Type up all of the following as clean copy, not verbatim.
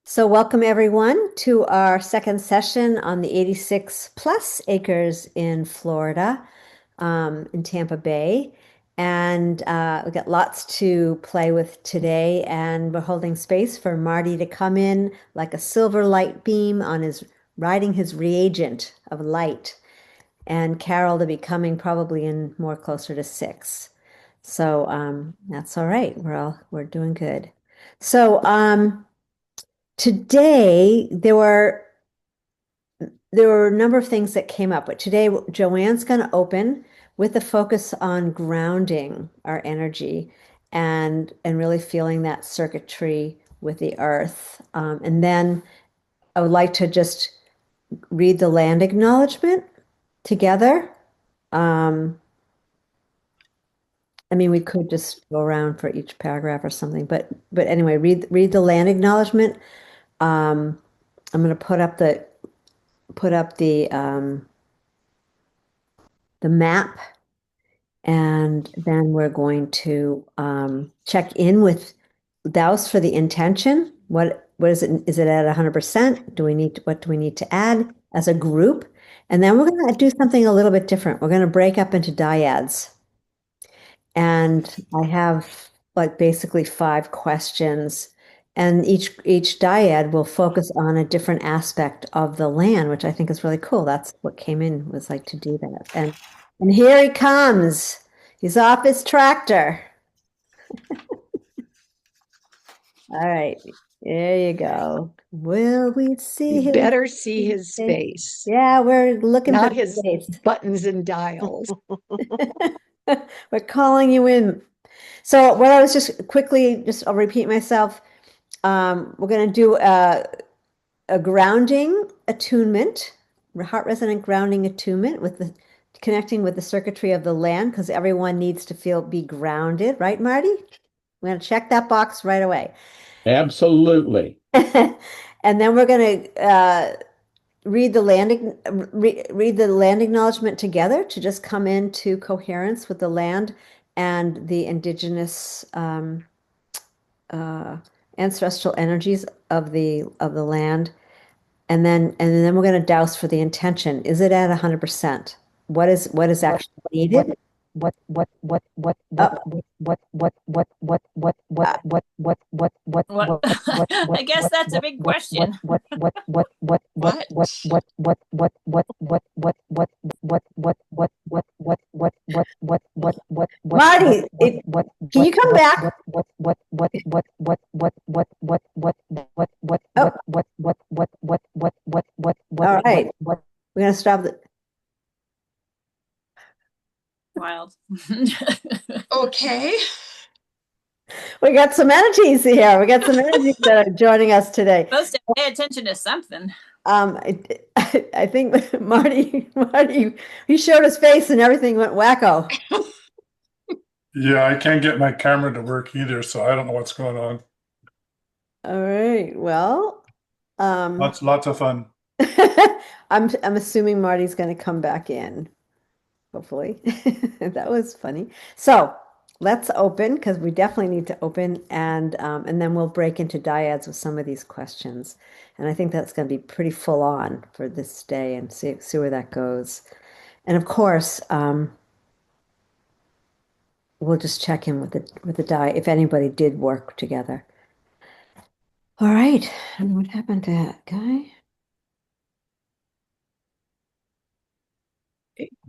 So welcome everyone to our second session on the 86 plus acres in Florida, in Tampa Bay. And we got lots to play with today, and we're holding space for Marty to come in like a silver light beam on his riding his reagent of light, and Carol to be coming probably in more closer to 6. So that's all right. We're doing good. So today there were a number of things that came up, but today Joanne's going to open with a focus on grounding our energy and really feeling that circuitry with the earth. And then I would like to just read the land acknowledgement together. Um, I mean, we could just go around for each paragraph or something, but anyway, read the land acknowledgement. Um, I'm going to put up the map, and then we're going to check in with Douse for the intention. What is it? Is it at 100%? What do we need to add as a group? And then we're going to do something a little bit different. We're going to break up into dyads. And I have like basically 5 questions. And each dyad will focus on a different aspect of the land, which I think is really cool. That's what came in, was like to do that. And here he comes. He's off his tractor. All right, there you go. Will we see You his better see his face? face, Yeah, we're looking for not his his face. buttons and dials. We're calling you in. So what I was I'll repeat myself. We're going to do a grounding attunement, heart resonant grounding attunement with the connecting with the circuitry of the land, because everyone needs to be grounded, right, Marty? We're going to check that box right away. Absolutely. And then we're going to read the land acknowledgement together to just come into coherence with the land and the indigenous uh, ancestral energies of the land. And then we're going to douse for the intention. Is it at 100%? What is actually needed? What? I guess that's a big question. What? Marty, can you come back? All right. We're going to stop the. Wild. Okay. We got some energies here. We got some energies that are joining us today. Supposed to pay attention to something. I think Marty, he showed his face and everything went wacko. Yeah, I can't get my camera to work either, so I don't know what's going on. All right. Well, Lots of fun. I'm assuming Marty's going to come back in, hopefully. That was funny. So let's open, because we definitely need to open, and then we'll break into dyads with some of these questions. And I think that's going to be pretty full on for this day, and see where that goes. And of course, we'll just check in with the die if anybody did work together. All right. And what happened to that guy?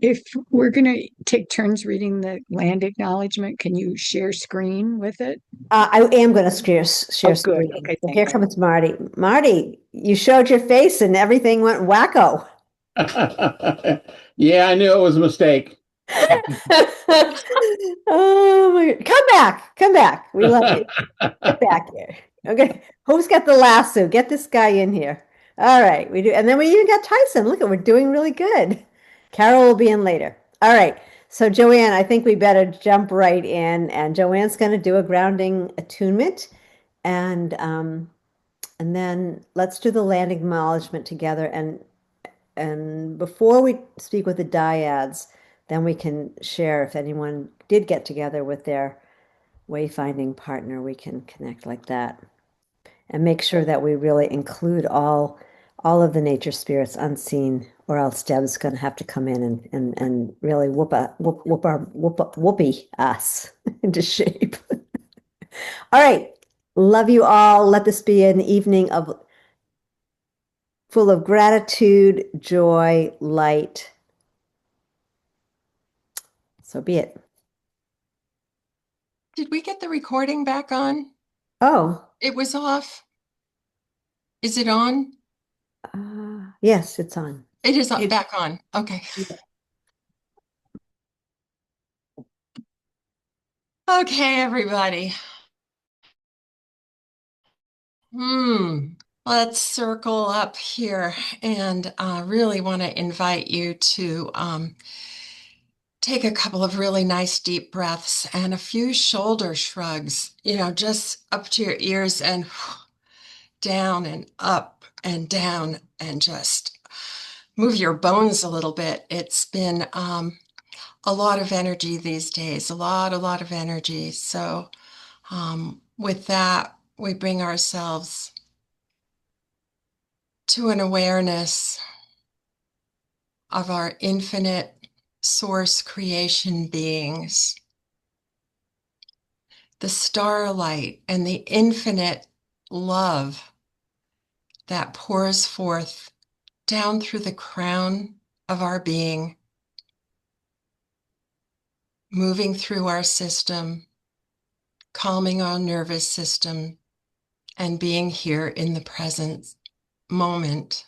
If we're going to take turns reading the land acknowledgement, can you share screen with it? I am going to share Oh, good. screen. Okay, So thank here you. comes Marty. Marty, you showed your face and everything went wacko. Yeah, I knew it was a mistake. Oh my God. Come back. We love you. Get back here. Okay. Who's got the lasso? Get this guy in here. All right. We do. And then we even got Tyson. Look, we're doing really good. Carol will be in later. All right. So Joanne, I think we better jump right in. And Joanne's going to do a grounding attunement. And then let's do the land acknowledgement together. And before we speak with the dyads, then we can share if anyone did get together with their wayfinding partner, we can connect like that. and make sure that we really include all of the nature spirits unseen, or else Deb's going to have to come in and really whoopee us into shape. All right. Love you all. Let this be an evening of full of gratitude, joy, light. So be it. Did we get the recording back on? Oh, It was off. Is it on? yes, it's on. It is back on. Okay. Okay, everybody. Let's circle up here and really want to invite you to take a couple of really nice deep breaths and a few shoulder shrugs, just up to your ears and down and up and down, and just move your bones a little bit. It's been a lot of energy these days, a lot of energy. So with that, we bring ourselves to an awareness of our infinite source creation beings, the starlight and the infinite love that pours forth down through the crown of our being, moving through our system, calming our nervous system, and being here in the present moment.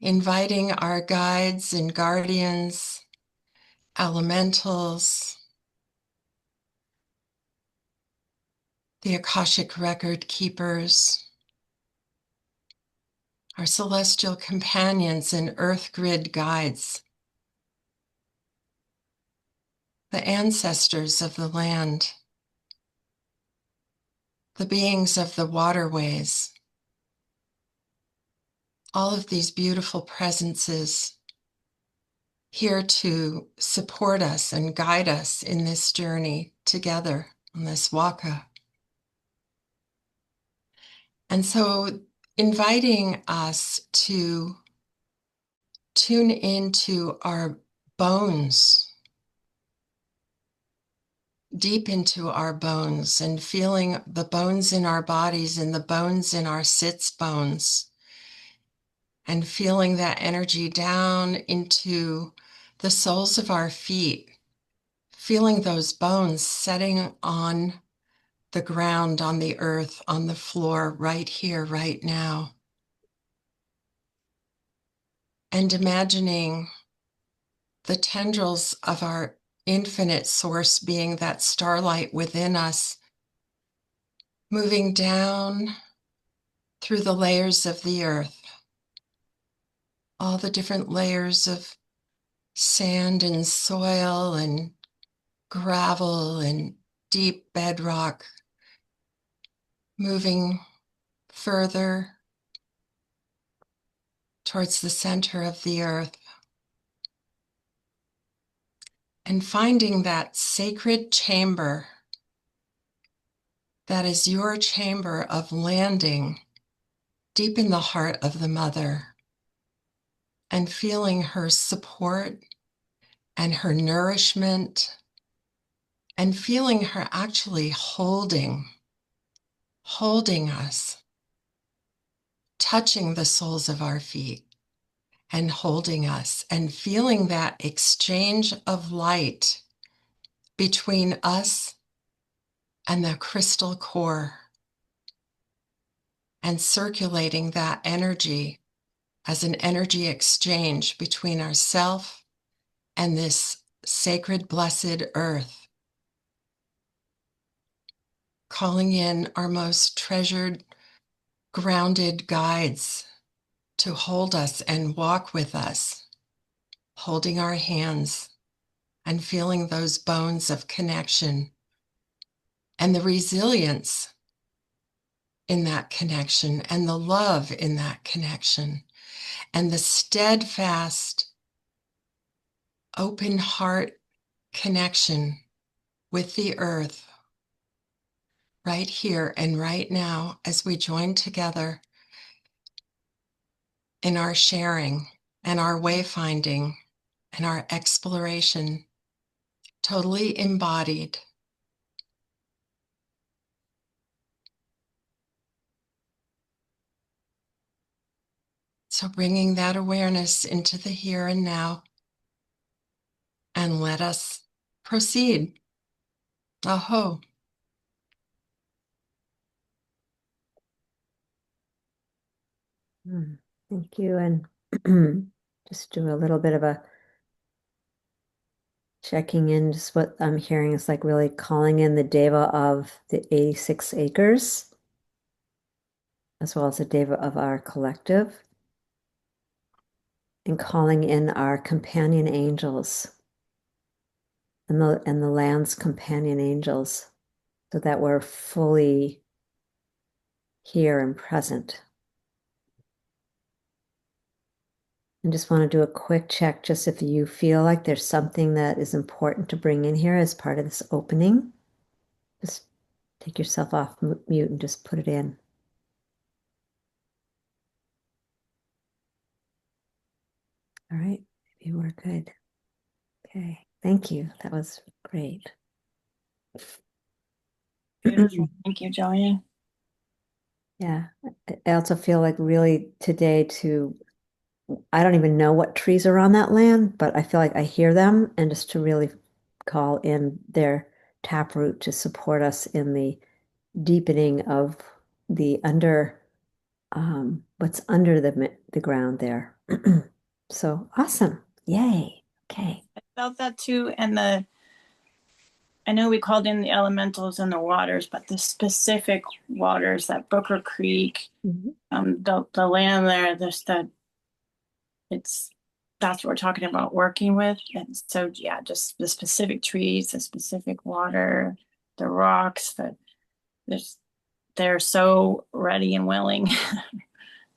Inviting our guides and guardians, elementals, the Akashic record keepers, our celestial companions and earth grid guides, the ancestors of the land, the beings of the waterways, all of these beautiful presences here to support us and guide us in this journey together on this waka. And so inviting us to tune into our bones, deep into our bones, and feeling the bones in our bodies and the bones in our sits bones, and feeling that energy down into the soles of our feet, feeling those bones setting on the ground, on the earth, on the floor, right here, right now. And imagining the tendrils of our infinite source being, that starlight within us, moving down through the layers of the earth, all the different layers of sand and soil and gravel and deep bedrock, moving further towards the center of the earth, and finding that sacred chamber that is your chamber of landing deep in the heart of the mother, and feeling her support and her nourishment, and feeling her actually holding us, touching the soles of our feet and holding us, and feeling that exchange of light between us and the crystal core, and circulating that energy as an energy exchange between ourself and this sacred, blessed earth, calling in our most treasured, grounded guides to hold us and walk with us, holding our hands and feeling those bones of connection and the resilience in that connection and the love in that connection and the steadfast, open heart connection with the earth, right here and right now as we join together in our sharing and our wayfinding and our exploration, totally embodied. So bringing that awareness into the here and now, and let us proceed. Aho. Thank you. And just do a little bit of a checking in. Just what I'm hearing is like really calling in the Deva of the 86 acres, as well as the Deva of our collective, and calling in our companion angels and the land's companion angels, so that we're fully here and present. And just want to do a quick check, just if you feel like there's something that is important to bring in here as part of this opening, just take yourself off mute and just put it in. All right, maybe we're good. Okay, thank you. That was great. Beautiful. Thank you, Joanne. Yeah, I also feel like really today I don't even know what trees are on that land, but I feel like I hear them, and just to really call in their taproot to support us in the deepening of the what's under the ground there. So awesome. Yay. Okay. I felt that too. And I know we called in the elementals and the waters, but the specific waters, that Booker Creek, the land there, that's what we're talking about working with. And so, yeah, just the specific trees, the specific water, the rocks, they're so ready and willing.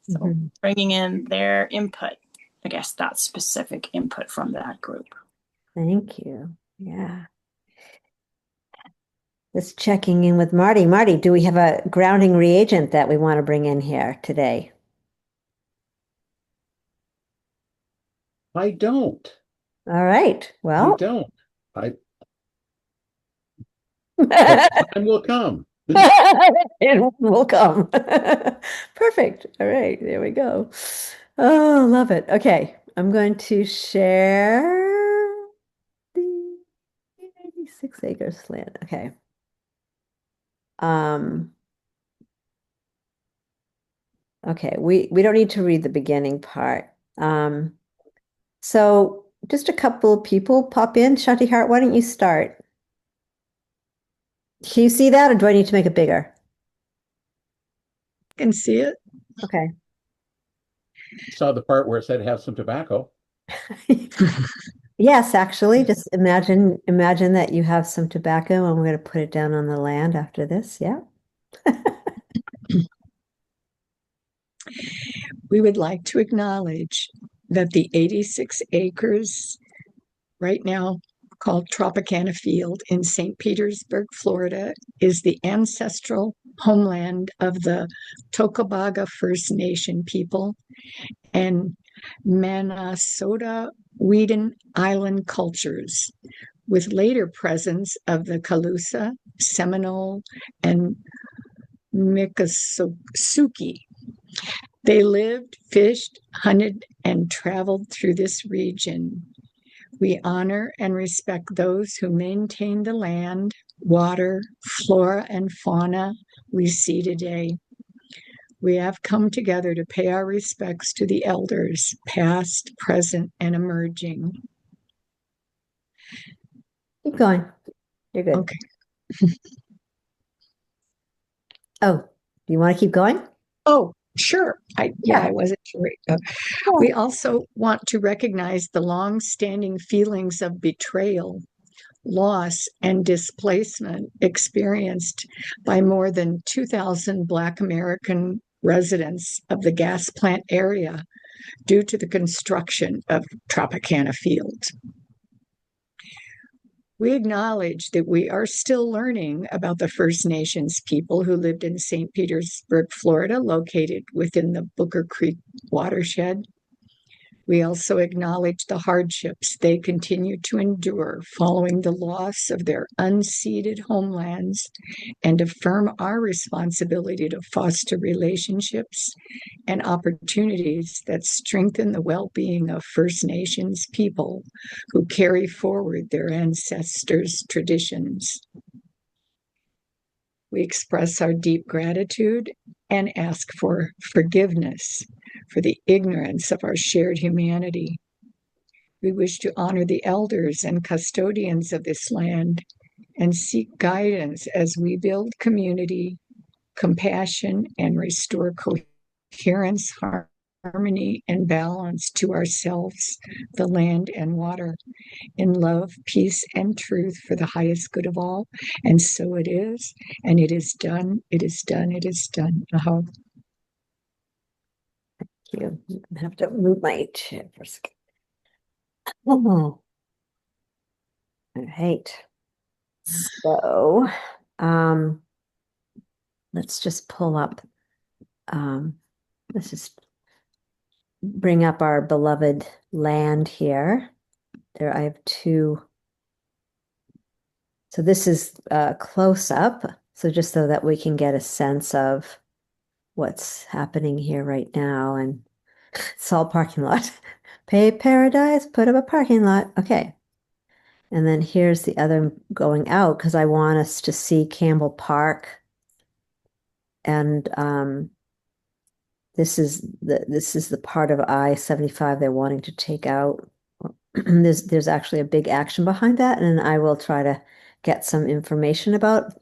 So bringing in their input, I guess that specific input from that group. Thank you. Yeah. Just checking in with Marty. Marty, do we have a grounding reagent that we want to bring in here today? I don't. All right. I Well, don't. But time will come. it will come. Perfect. All right. There we go. Oh, love it. Okay. I'm going to share the 86 acres land. Okay. Okay, we don't need to read the beginning part. So just a couple of people pop in. Shanti Hart, why don't you start? Can you see that, or do I need to make it bigger? Can see it. Okay. Saw the part where it said have some tobacco. Yes, actually, just imagine that you have some tobacco, and we're going to put it down on the land after this. Yeah. We would like to acknowledge that the 86 acres right now called Tropicana Field in St. Petersburg, Florida, is the ancestral homeland of the Tocobaga First Nation people and Minnesota Weeden Island cultures, with later presence of the Calusa, Seminole, and Miccosukee. They lived, fished, hunted, and traveled through this region. We honor and respect those who maintain the land, water, flora, and fauna we see today. We have come together to pay our respects to the elders, past, present, and emerging. Keep going. You're good. Okay. Oh, do you want to keep going? Oh, sure. I Yeah. wasn't sure. We also want to recognize the long-standing feelings of betrayal, loss, and displacement experienced by more than 2,000 Black American residents of the gas plant area due to the construction of Tropicana Field. We acknowledge that we are still learning about the First Nations people who lived in St. Petersburg, Florida, located within the Booker Creek watershed. We also acknowledge the hardships they continue to endure following the loss of their unceded homelands and affirm our responsibility to foster relationships and opportunities that strengthen the well-being of First Nations people who carry forward their ancestors' traditions. We express our deep gratitude and ask for forgiveness for the ignorance of our shared humanity. We wish to honor the elders and custodians of this land and seek guidance as we build community, compassion, and restore coherence, harmony, and balance to ourselves, the land, and water, in love, peace, and truth for the highest good of all. And so it is, and it is done, it is done, it is done. You have to move my chair for a second. Oh, all right. So, let's just pull up, let's just bring up our beloved land here. There, I have two. So this is close up. So just so that we can get a sense of what's happening here right now. And it's all parking lot. Pay paradise, put up a parking lot. Okay. And then here's the other going out because I want us to see Campbell Park. And this is the part of I-75 they're wanting to take out. There's actually a big action behind that, and I will try to get some information about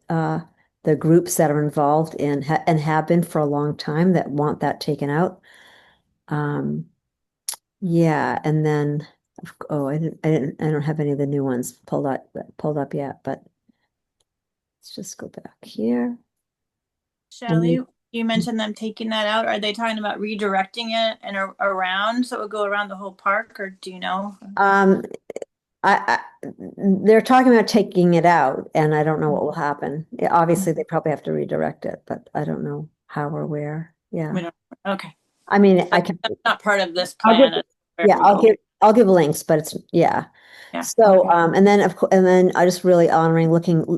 the groups that are involved in and have been for a long time that want that taken out. Yeah, and then I don't have any of the new ones pulled up yet, but let's just go back here. Shelley, you mentioned them taking that out. Are they talking about redirecting it and around so it would go around the whole park, or do you know? They're talking about taking it out, and I don't know what will happen. Obviously, they probably have to redirect it, but I don't know how or where. Yeah. Okay. I mean, I can. That's not part of this plan. I'll give links, but it's yeah. Yeah. So, Okay. and then I just really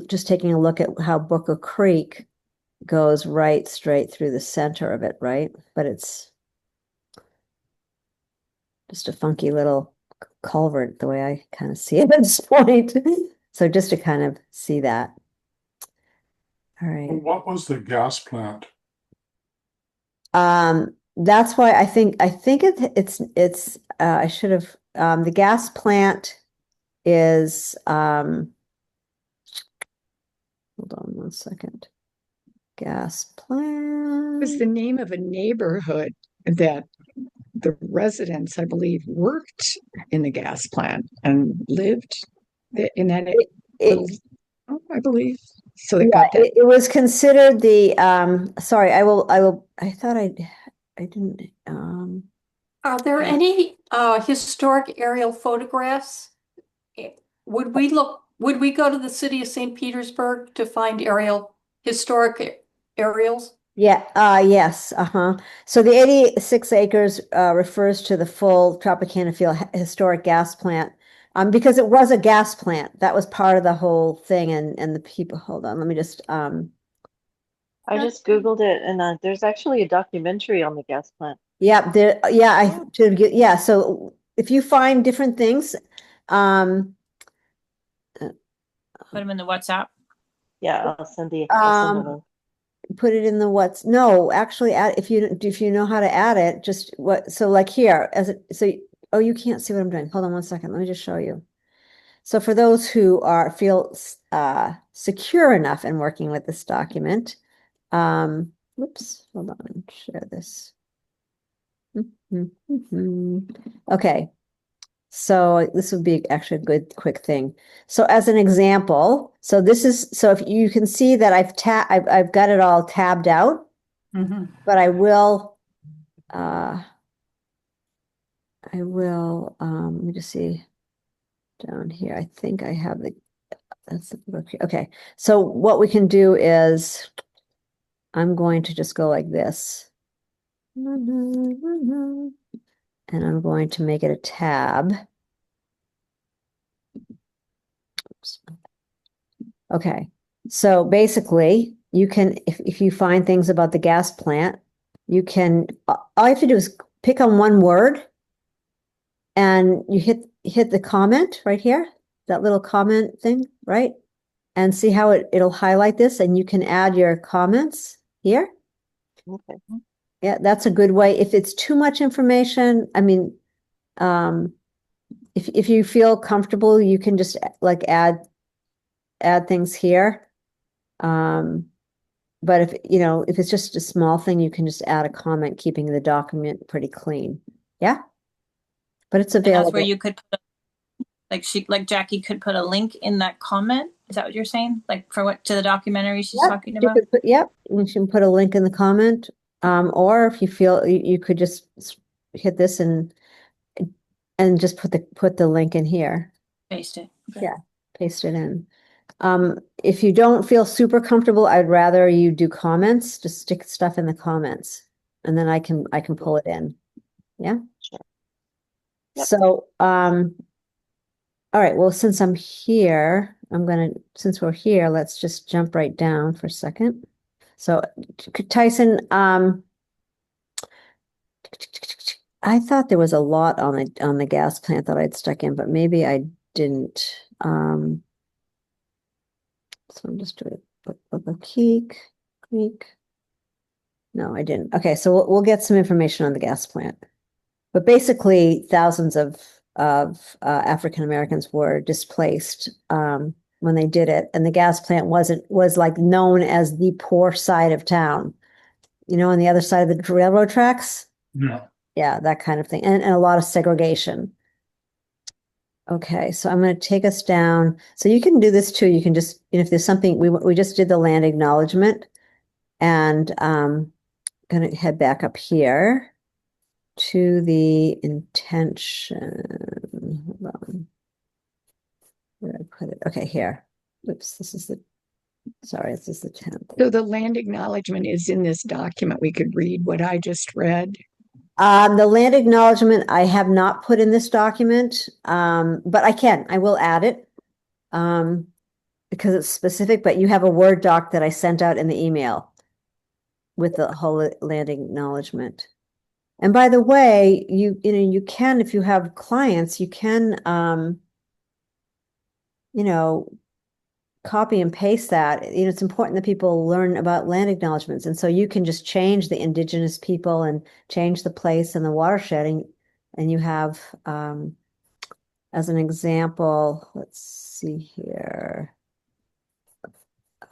just taking a look at how Booker Creek goes right straight through the center of it, right? But it's just a funky little culvert the way I kind of see it at this point. So just to kind of see that. All right. What was the gas plant? That's why I think it's I should have the gas plant is hold on one second. Gas plant. It was the name of a neighborhood that the residents, I believe, worked in the gas plant and lived in that I believe. So they got that. It was considered the sorry, I thought I didn't Are there any historic aerial photographs? Would we go to the city of St. Petersburg to find historic aerials? Yeah, yes, So the 86 acres refers to the full Tropicana Field historic gas plant. Because it was a gas plant. That was part of the whole thing, and the people, hold on, let me just I just Googled it, and there's actually a documentary on the gas plant. Yeah, so if you find different things, put them in the WhatsApp. Yeah, I'll send them. Put it in the no, actually if you know how to add it, just so like here oh, you can't see what I'm doing. Hold on one second. Let me just show you. So for those who feel secure enough in working with this document, whoops, hold on, share this. Okay. So this would be actually a good quick thing. So as an example, so if you can see that I've got it all tabbed out, but I will let me just see down here. I think I have That's okay. So what we can do is I'm going to just go like this. And I'm going to make it a tab. Oops. Okay. So basically, you can, if you find things about the gas plant, you can, all you have to do is pick on one word and you hit the comment right here, that little comment thing, right? And see how it'll highlight this and you can add your comments here. Okay. Yeah, that's a good way. If it's too much information, I mean, if you feel comfortable, you can just like add things here. But if if it's just a small thing, you can just add a comment, keeping the document pretty clean. Yeah, but it's And that's where available. you could put, like Jackie could put a link in that comment. Is that what you're saying? Like for what, to the documentary she's Yep, talking you about? could yep, you can put a link in the comment. Or if you feel you could just hit this and just put the link in here. Paste it. Okay. Yeah, paste it in. If you don't feel super comfortable, I'd rather you do comments, just stick stuff in the comments, and then I can pull it in. Yeah. Sure. Yep. So, all right, well, since I'm here, since we're here, let's just jump right down for a second. So, Tyson, I thought there was a lot on the gas plant that I'd stuck in, but maybe I didn't. So I'm just doing a creek. No, I didn't. Okay, so we'll get some information on the gas plant. But basically, thousands of African Americans were displaced when they did it, and the gas plant was like known as the poor side of town. On the other side of the railroad tracks. Yeah. Yeah, that kind of thing, and a lot of segregation. Okay, so I'm going to take us down. So you can do this too. You can just, if there's something, we just did the land acknowledgement, and going to head back up here to the intention. Hold on. Where did I put it? Okay, here. Oops, this is the 10th. So the land acknowledgement is in this document. We could read what I just read. The land acknowledgement I have not put in this document, but I will add it because it's specific, but you have a Word doc that I sent out in the email with the whole land acknowledgement. And by the way, you can, if you have clients, you can, copy and paste that. It's important that people learn about land acknowledgements. And so you can just change the indigenous people and change the place and the watershed. And you have, as an example, let's see here.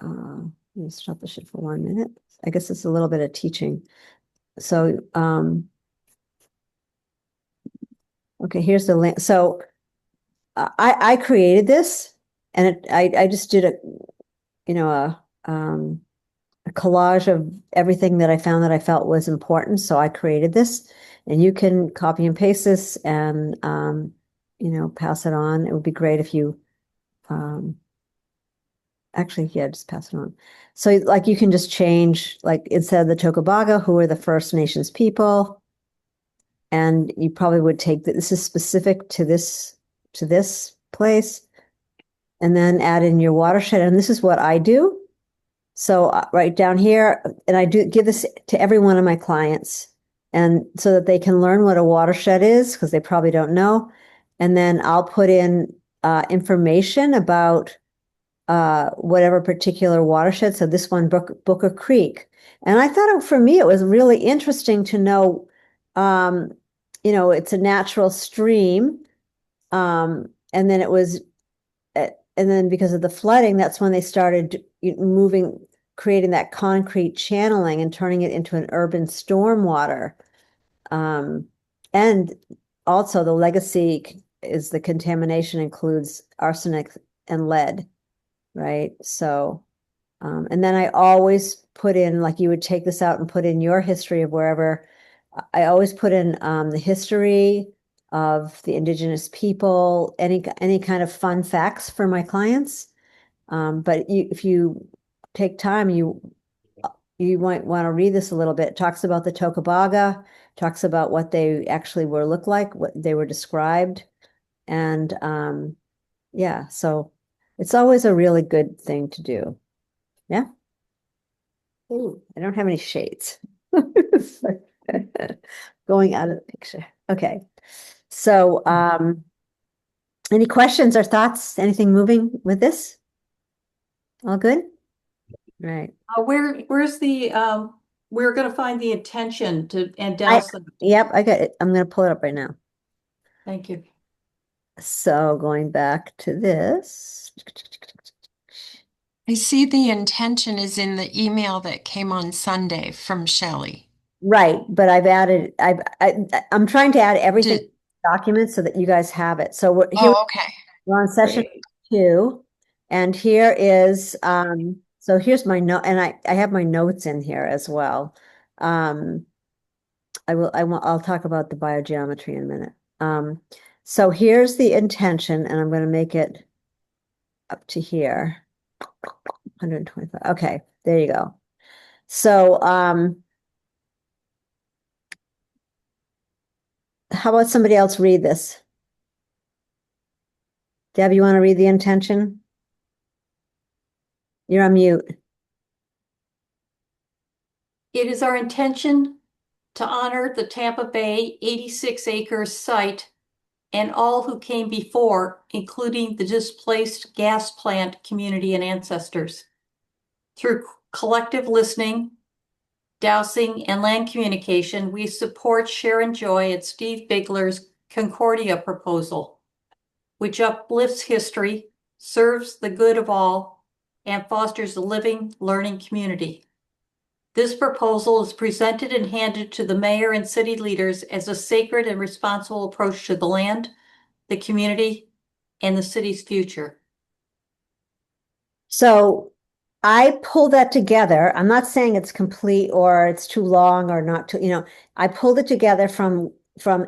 Let me stop the shit for 1 minute. I guess it's a little bit of teaching. So, okay, here's the land. So I created this, and I just did a collage of everything that I found that I felt was important. So I created this, and you can copy and paste this and pass it on. It would be great if you actually, yeah, just pass it on. So like you can just change, like instead of the Tocobaga, who are the First Nations people, and you probably would take this is specific to this place, and then add in your watershed. And this is what I do. So right down here, and I do give this to every one of my clients, and so that they can learn what a watershed is, because they probably don't know. And then I'll put in information about whatever particular watershed. So this one, Booker Creek. And I thought for me, it was really interesting to know, it's a natural stream. And then because of the flooding, that's when they started creating that concrete channeling and turning it into an urban stormwater. And also the legacy is the contamination includes arsenic and lead. Right. So, and then I always put in, like you would take this out and put in your history of wherever. I always put in the history of the indigenous people, any kind of fun facts for my clients. But if you take time, you might want to read this a little bit. It talks about the Tocobaga, talks about what they actually look like, what they were described. And yeah, so it's always a really good thing to do. Yeah. Ooh, I don't have any shades. Going out of the picture. Okay. So any questions or thoughts? Anything moving with this? All good? Right. Where's the, we're gonna find the intention to, and douse them. Yep, I got it. I'm going to pull it up right now. Thank you. So going back to this. I see the intention is in the email that came on Sunday from Shelley. Right, but I'm trying to add everything Did, documents so that you guys have it. So okay. we're on session Great. 2, and here is so here's my note, and I have my notes in here as well. I'll talk about the biogeometry in a minute. So here's the intention, and I'm going to make it up to here. 125. Okay, there you go. So how about somebody else read this? Deb, you want to read the intention? You're on mute. It is our intention to honor the Tampa Bay 86 acres site and all who came before, including the displaced gas plant community and ancestors. Through collective listening, dowsing, and land communication, we support Sharon Joy and Steve Bigler's Concordia proposal, which uplifts history, serves the good of all, and fosters a living, learning community. This proposal is presented and handed to the mayor and city leaders as a sacred and responsible approach to the land, the community, and the city's future. So I pulled that together. I'm not saying it's complete or it's too long or not too, I pulled it together from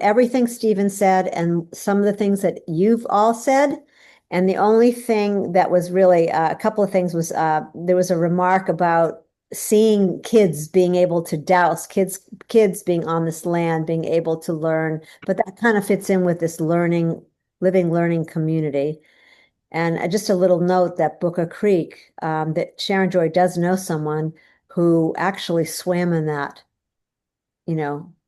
everything Stephen said and some of the things that you've all said. And the only thing that was really a couple of things was there was a remark about seeing kids being able to douse, kids being on this land, being able to learn, but that kind of fits in with this living learning community. And just a little note that Booker Creek, that Sharon Joy does know someone who actually swam in that,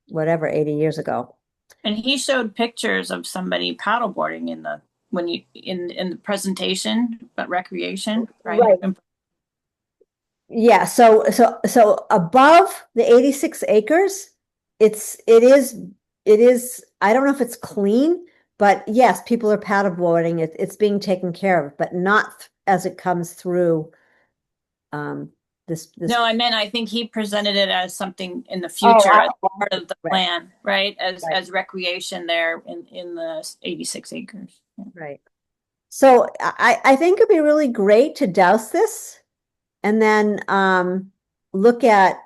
whatever, 80 years ago. And he showed pictures of somebody paddleboarding in the presentation, but recreation, right? Right. Yeah, so above the 86 acres, it is, I don't know if it's clean, but yes, people are paddleboarding. It's being taken care of, but not as it comes through this. No, I think he presented it as something in the future as part of the plan, right? As recreation there in the 86 acres. Yeah. Right. So I think it'd be really great to douse this and then look at,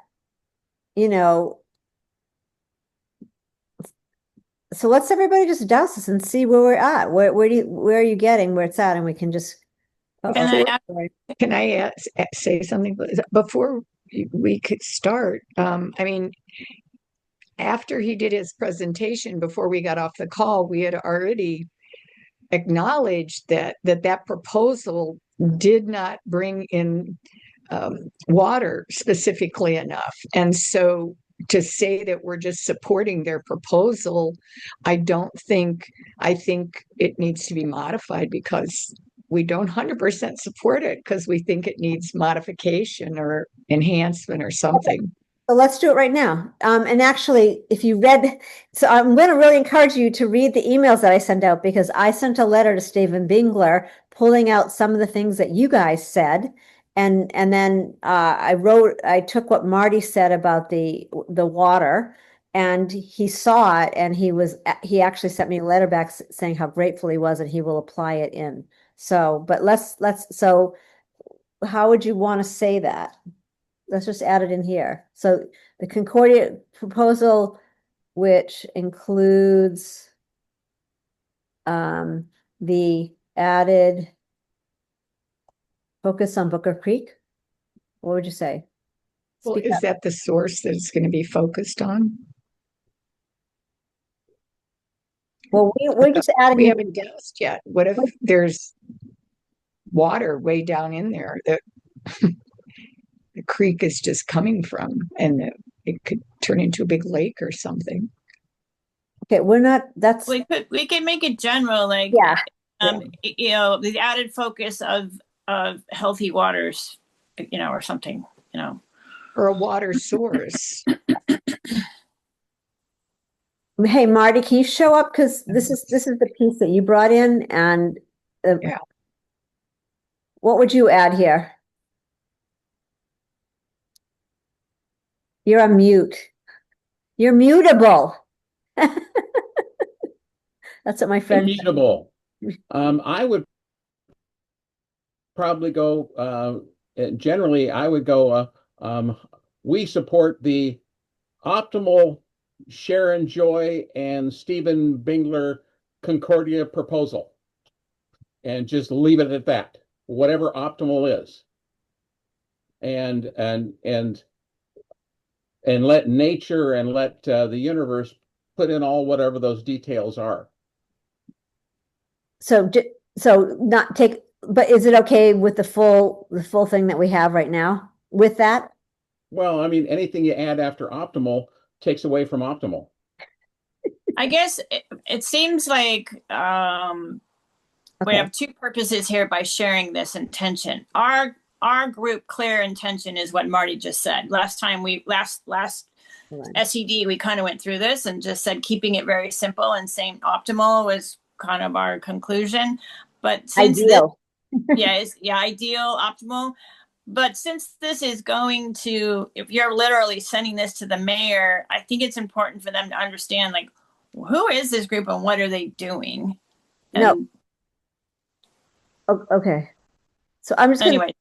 so let's everybody just douse this and see where we're at. Where are you getting where it's at? And we can just. Can I say something before we could start? After he did his presentation, before we got off the call, we had already acknowledged that proposal did not bring in water specifically enough. And so to say that we're just supporting their proposal, I think it needs to be modified because we don't 100% support it because we think it needs modification or enhancement or something. So let's do it right now. And actually, if you read, so I'm going to really encourage you to read the emails that I sent out because I sent a letter to Stephen Bingler pulling out some of the things that you guys said. And then I took what Marty said about the water and he saw it and he actually sent me a letter back saying how grateful he was and he will apply it in. So, but so how would you want to say that? Let's just add it in here. So the Concordia proposal, which includes the added Focus on Booker Creek? What would you say? Well, Speak is up. that the source that it's going to be focused on? Well, we're just We adding, haven't guessed yet. What if there's water way down in there that the creek is just coming from, and it could turn into a big lake or something? okay, we're not, that's, We could make it general, like yeah. you know, the added focus of healthy waters, you know, or something, you know. Or a water source? Hey, Marty, can you show up? Because this is the piece that you brought in, and Yeah. what would you add here? You're on mute. You're mutable. That's what my friend said. Immutable. I would probably go, generally, I would go, we support the optimal Sharon Joy and Stephen Bingler Concordia proposal. And just leave it at that, whatever optimal is. And let nature and let the universe put in all whatever those details are. So not take, but is it okay with the full thing that we have right now with that? Well, I mean, anything you add after optimal takes away from optimal. I guess it seems like we Okay. have two purposes here by sharing this intention. Our group clear intention is what Marty just said. Last SED, we kind of went through this and just said keeping it very simple and saying optimal was kind of our conclusion. But since Ideal. ideal, optimal. But since this is going to, if you're literally sending this to the mayor, I think it's important for them to understand, like, who is this group and what are they doing? No. Okay. So I'm just anyway.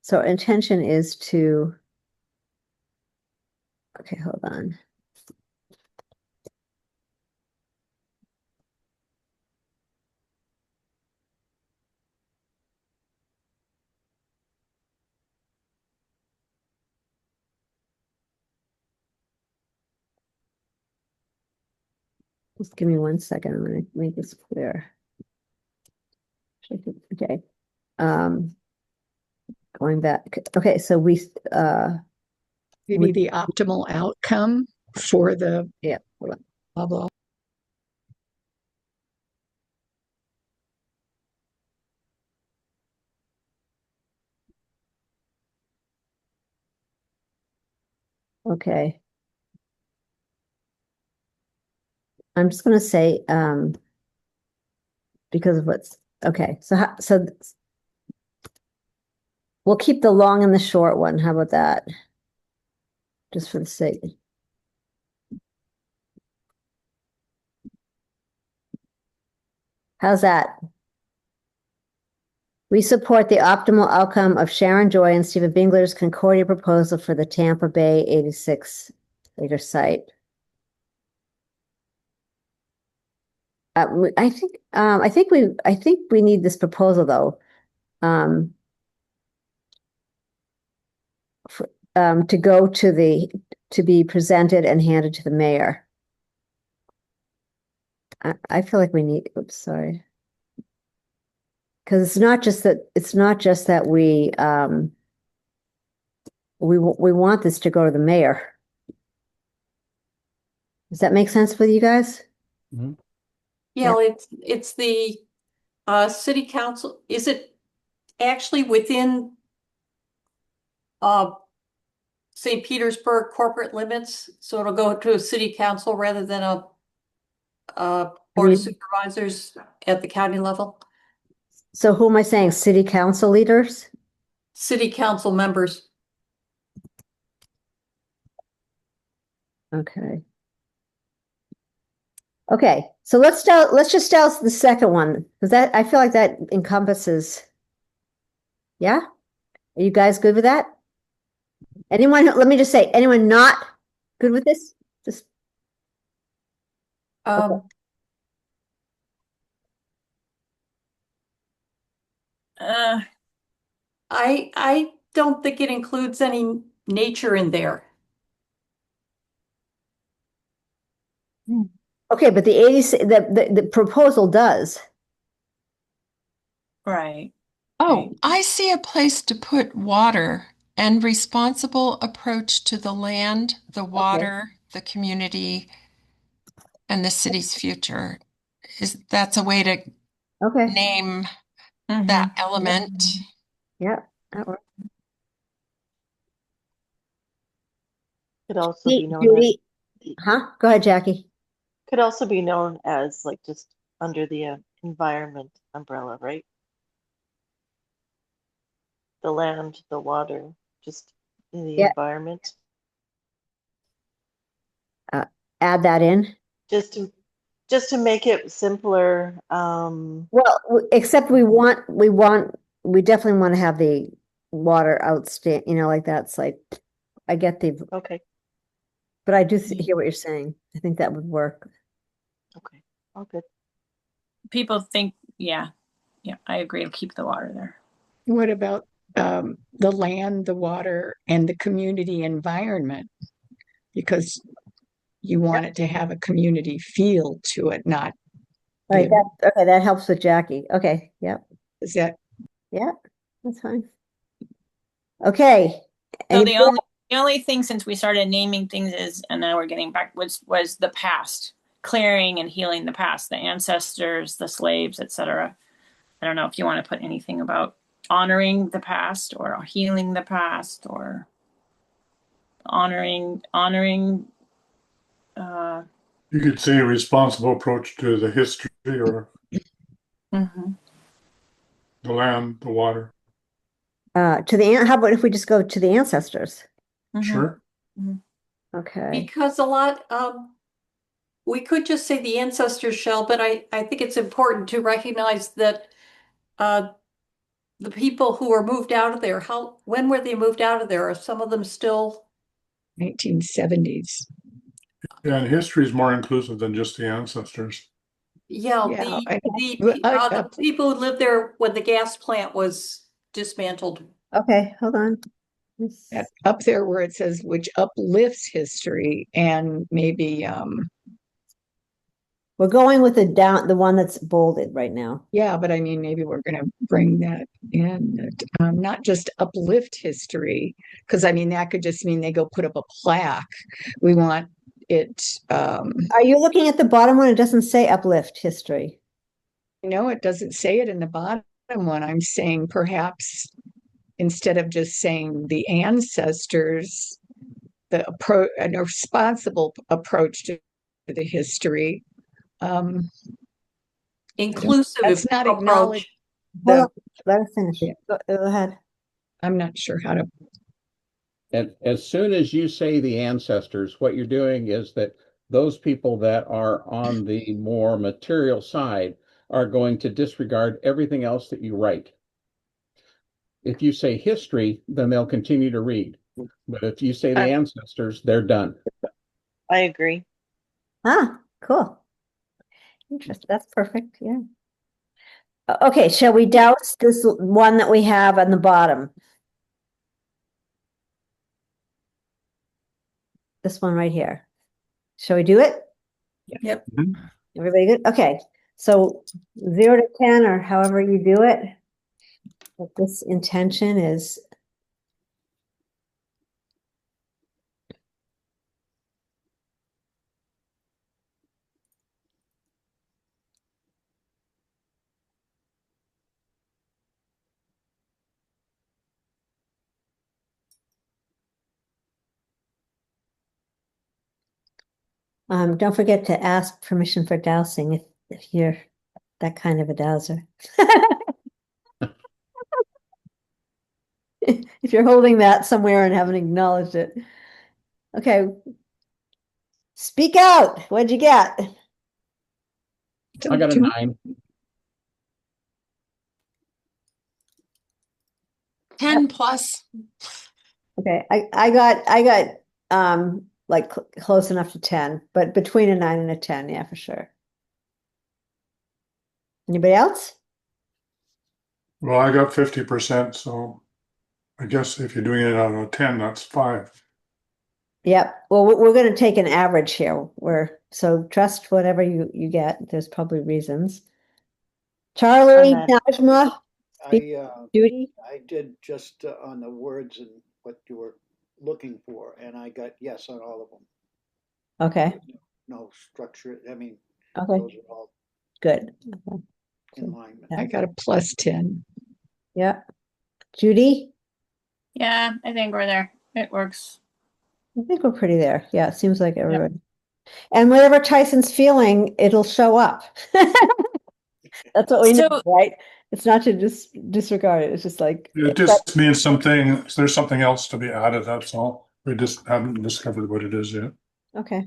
So intention is to, okay, hold on. Just give me 1 second. I'm going to make this clear. Okay. Going back. Okay, so we Maybe the optimal outcome for the yeah, hold on. blah blah. Okay. I'm just going to say because of what's okay. So we'll keep the long and the short one. How about that? Just for the sake. How's that? We support the optimal outcome of Sharon Joy and Stephen Bingler's Concordia proposal for the Tampa Bay 86 acre site. I think we need this proposal though. To go to be presented and handed to the mayor. I feel like we need, oops, sorry. Because it's not just that we want this to go to the mayor. Does that make sense with you guys? Mm-hmm. Yeah, it's the city council. Is it actually within St. Petersburg corporate limits? So it'll go to a city council rather than a board of supervisors at the county level? So who am I saying? City council leaders? City council members. Okay. Okay, so let's just start the second one because that I feel like that encompasses. Yeah, are you guys good with that? Anyone? Let me just say, anyone not good with this? Uh, I don't think it includes any nature in there. Okay, but the 80, the proposal does. right. Oh, I see a place to put water and responsible approach to the land, the water, the community, and the city's future. That's a way to Okay, name Mhm. that element? yeah, that works. Could also be known as Judy, huh? Go ahead, Jackie. could also be known as like just under the environment umbrella, right? The land, the water, just in the Yeah. environment. Add that in. Just to make it simpler. Well, except we definitely want to have the water outstand, like that's like, I get Okay, but I do hear what you're saying. I think that would work. okay, all good. People think, yeah, I agree. To keep the water there. What about the land, the water, and the community environment? Because you want it to have a community feel to it, not All right, be okay, that helps with Jackie. Okay, yep, is that yeah, that's fine. Okay. So Anybody the only thing since we started naming things is, and now we're getting back, was the past, clearing and healing the past, the ancestors, the slaves, etc. I don't know if you want to put anything about honoring the past or healing the past or honoring. You could say a responsible approach to the history or Mhm. the land, the water. how about if we just go to the ancestors? Mhm. Sure. Okay. Because a lot, we could just say the ancestors shall, but I think it's important to recognize that the people who were moved out of there, when were they moved out of there? Are some of them still? 1970s? Yeah, and history is more inclusive than just the ancestors. Yeah, Yeah, the people who lived there when the gas plant was dismantled. Okay, hold on. up there where it says which uplifts history and maybe We're going with the one that's bolded right now. yeah, but I mean maybe we're going to bring that in, not just uplift history, because I mean that could just mean they go put up a plaque. We want it. Are you looking at the bottom one? It doesn't say uplift history. No, it doesn't say it in the bottom one. I'm saying perhaps instead of just saying the ancestors, a responsible approach to the history. Inclusive That's not approach. acknowledged. Hold on, let her finish. Yeah. Go ahead. I'm not sure how to. And as soon as you say the ancestors, what you're doing is that those people that are on the more material side are going to disregard everything else that you write. If you say history, then they'll continue to read. But if you say the ancestors, they're done. I agree. Ah, cool. Interesting. That's perfect. Yeah. Okay, shall we douse this one that we have on the bottom? This one right here. Shall we do it? Yep. Everybody good? Okay. So 0 to 10 or however you do it. But this intention is don't forget to ask permission for dowsing if you're that kind of a dowser. If you're holding that somewhere and haven't acknowledged it. Okay. Speak out. What'd you get? I got a 9. 10 plus. Okay. I got like close enough to 10, but between a 9 and a 10, yeah, for sure. Anybody else? Well, I got 50%, so I guess if you're doing it on a 10, that's 5. Yep. Well, we're going to take an average here. So trust whatever you get. There's probably reasons. Charlie, that. Najma, Judy. I did just on the words and what you were looking for, and I got yes on all of them. Okay. No structure. I mean, Okay. those are all Good. in line. I got a +10. Yeah. Judy? Yeah, I think we're there. It works. I think we're pretty there. Yeah, it seems like everyone. And whatever Tyson's feeling, it'll show up. That's what we need, So- right? It's not to just disregard it. It's just like It just means there's something else to be added, that's all. We just haven't discovered what it is yet. okay.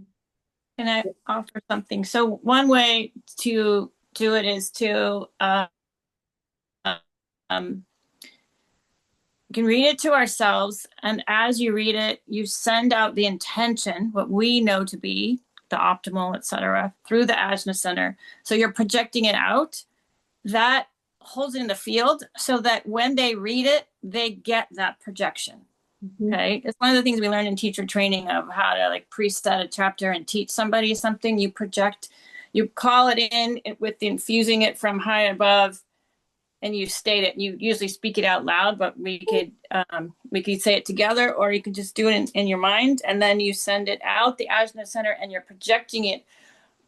Can I offer something? So one way to do it is to you can read it to ourselves, and as you read it, you send out the intention, what we know to be the optimal, etc., through the Ajna Center. So you're projecting it out. That holds it in the field so that when they read it, they get that projection. Okay. It's one of the things we learn in teacher training of how to like preset a chapter and teach somebody something. You project, you call it in with infusing it from high above, and you state it. You usually speak it out loud, but we could say it together, or you can just do it in your mind, and then you send it out the Ajna Center, and you're projecting it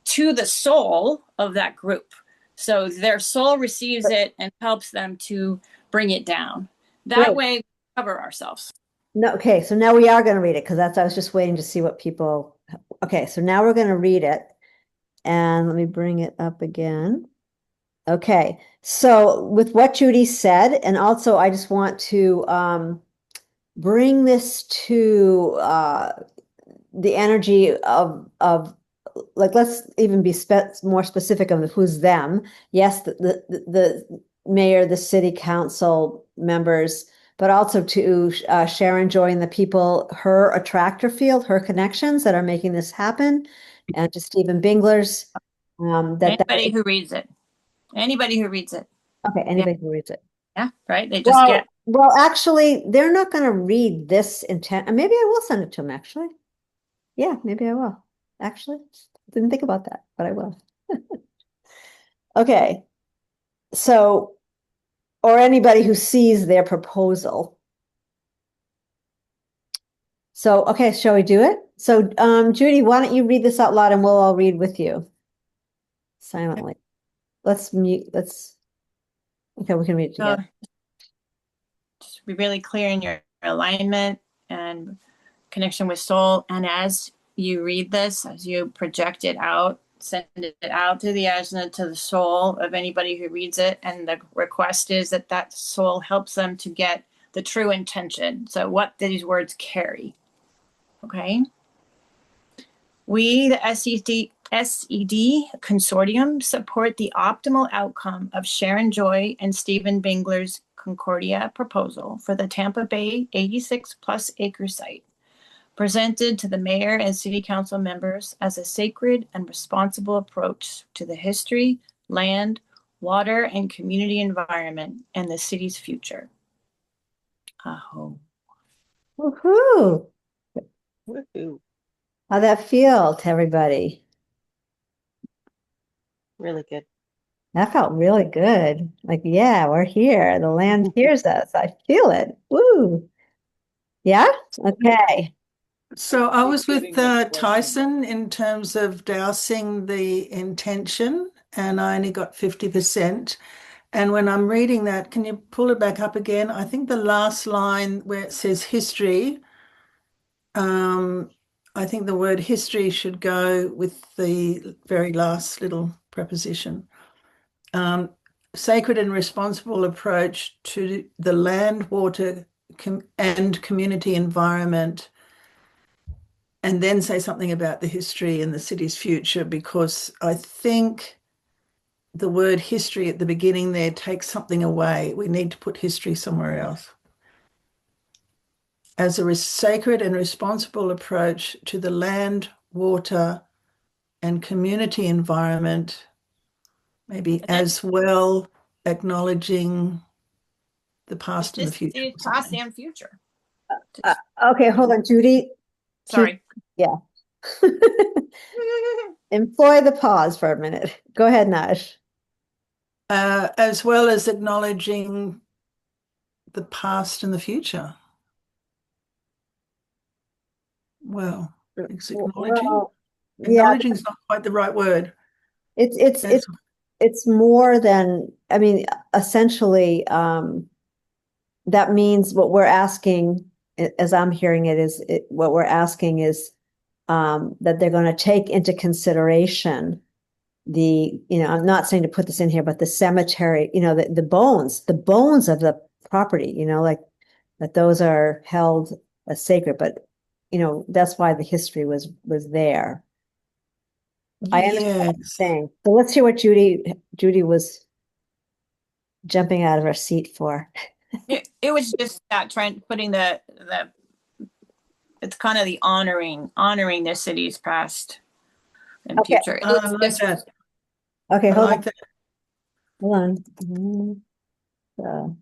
to the soul of that group. So their soul receives it and helps them to bring it down. That Great. way we cover ourselves. No, okay, so now we are going to read it because I was just waiting to see what people. Okay, so now we're going to read it, and let me bring it up again. Okay, so with what Judy said, and also I just want to bring this to the energy of like, let's even be more specific of who's them. Yes, the mayor, the city council members, but also to Sharon Joy and the people, her attractor field, her connections that are making this happen, and to Stephen Bingler's. Anybody who reads it. Anybody who reads it. Okay, anybody who reads it. Yeah, right? They just get. Well, actually, they're not going to read this intent. Maybe I will send it to them, actually. Yeah, maybe I will. Actually, didn't think about that, but I will. Okay. So, or anybody who sees their proposal. So, okay, shall we do it? So, Judy, why don't you read this out loud and we'll all read with you silently. Let's mute, okay, we can read it together. Just be really clear in your alignment and connection with soul. And as you read this, as you project it out, send it out to the ajna, to the soul of anybody who reads it. And the request is that that soul helps them to get the true intention. So what these words carry. Okay. We, the SED Consortium, support the optimal outcome of Sharon Joy and Stephen Bingler's Concordia proposal for the Tampa Bay 86 plus acre site, presented to the mayor and city council members as a sacred and responsible approach to the history, land, water, and community environment and the city's future. Aho. Woohoo! Woohoo. How'd that feel to everybody? Really good. That felt really good. Like, yeah, we're here. The land hears us. I feel it. Woo. Yeah? Okay. So I was with Getting the question. Tyson in terms of dousing the intention, and I only got 50%. And when I'm reading that, can you pull it back up again? I think the last line where it says history, I think the word history should go with the very last little preposition. Sacred and responsible approach to the land, water, and community environment, and then say something about the history and the city's future, because I think the word history at the beginning there takes something away. We need to put history somewhere else. as a sacred and responsible approach to the land, water, and community environment, maybe as well acknowledging the past and the Just future. see past and future. Okay, hold on, Judy. Sorry. Yeah. Employ the pause for a minute. Go ahead, Naj. As well as acknowledging the past and the future. Well, it's acknowledging. Well, yeah, Acknowledging is not quite the right word. it's more than, I mean, essentially, that means what we're asking, as I'm hearing it, is what we're asking is that they're going to take into consideration I'm not saying to put this in here, but the cemetery, the bones of the property, like that those are held as sacred, but that's why the history was there. I understand what you're saying. So let's hear what Judy was jumping out of her seat for. It was just that trend, putting the it's kind of the honoring the city's past and Okay. future. I like that. Okay, I hold like on. that. Hold on.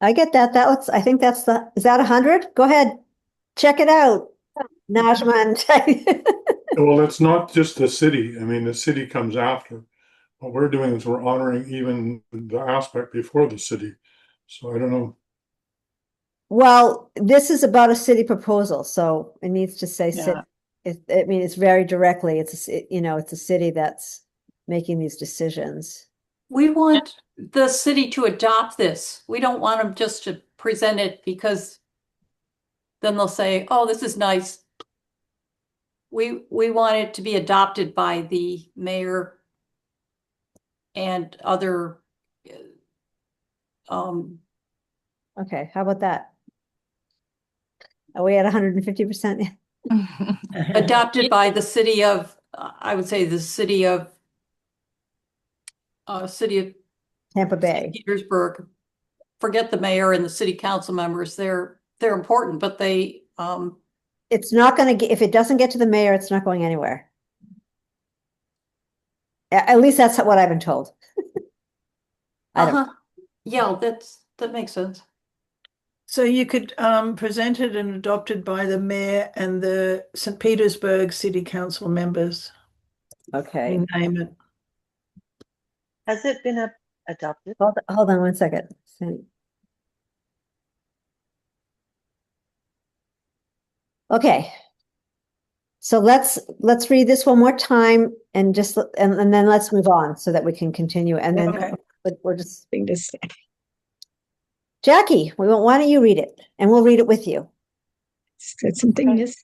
I get that. I think is that 100? Go ahead. Check it out. Najman. Well, it's not just the city. I mean, the city comes after. What we're doing is we're honoring even the aspect before the city. So I don't know. Well, this is about a city proposal, so it needs to say city. I mean, it's very directly, it's a city that's making these decisions. We want the city to adopt this. We don't want them just to present it because then they'll say, oh, this is nice. We want it to be adopted by the mayor and other Okay, how about that? Are we at 150%? adopted by the city of, I would say the city of Tampa Bay. St. Petersburg. Forget the mayor and the city council members. They're important, but they it's not going to get, if it doesn't get to the mayor, it's not going anywhere. At least that's what I've been told. Yeah, that makes sense. So you could present it and adopted by the mayor and the St. Petersburg City Council members. Okay. Name it. Has it been adopted? Hold on one second. Okay. So let's read this one more time and and then let's move on so that we can continue. And then we're just Jackie, why don't you read it and we'll read it with you. Said something missed.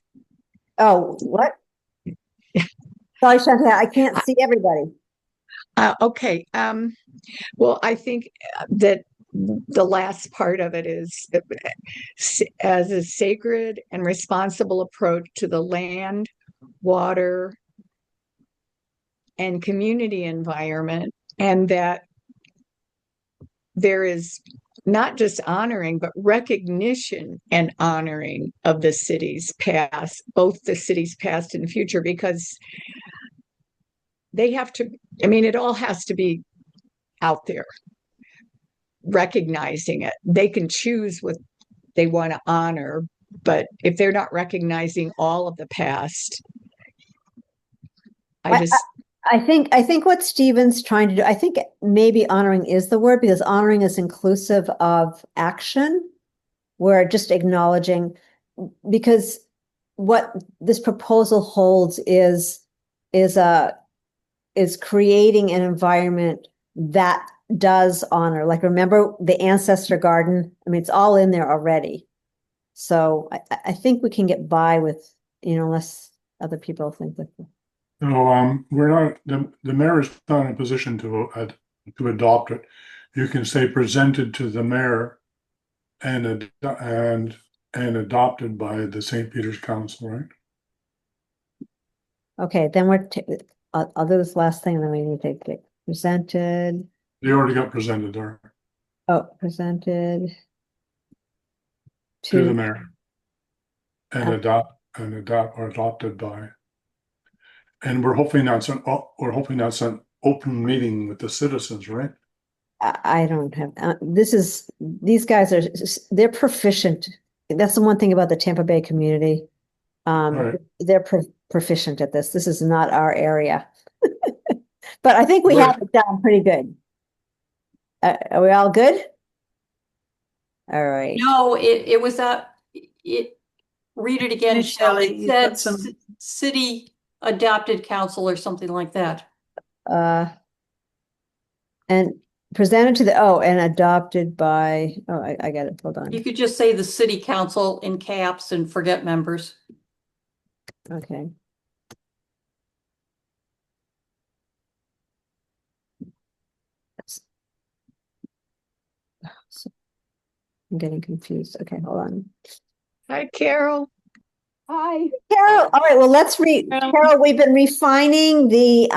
Oh, what? Sorry, Chantal, I can't see everybody. Okay. Well, I think that the last part of it is as a sacred and responsible approach to the land, water, and community environment, and that there is not just honoring, but recognition and honoring of the city's past, both the city's past and future, because they have to, I mean, it all has to be out there, recognizing it. They can choose what they want to honor, but if they're not recognizing all of the past, I think what Stephen's trying to do, I think maybe honoring is the word, because honoring is inclusive of action. We're just acknowledging, because what this proposal holds is creating an environment that does honor. Like, remember the ancestor garden? I mean, it's all in there already. So I think we can get by with, unless other people think that. No, we're not, the mayor is not in a position to adopt it. You can say presented to the mayor and adopted by the St. Peter's Council, right? Okay, then I'll do this last thing and then we need to take presented, They already got presented there presented to the to, mayor and or adopted by. And we're hoping that's an open meeting with the citizens, right? I don't have, these guys are, they're proficient. That's the one thing about the Tampa Bay community. Right. They're proficient at this. This is not our area. But I think we Right. have it down pretty good. Are we all good? All right. No, it was read it again, Finish, Shelley. Shelley. It You've said got some. city adopted council or something like that. And presented to and adopted by, I got it. Hold on. You could just say the city council in caps and forget members. Okay. I'm getting confused. Okay, hold on. Hi, Carol. Hi, Carol. All right, well, Carol, we've been refining the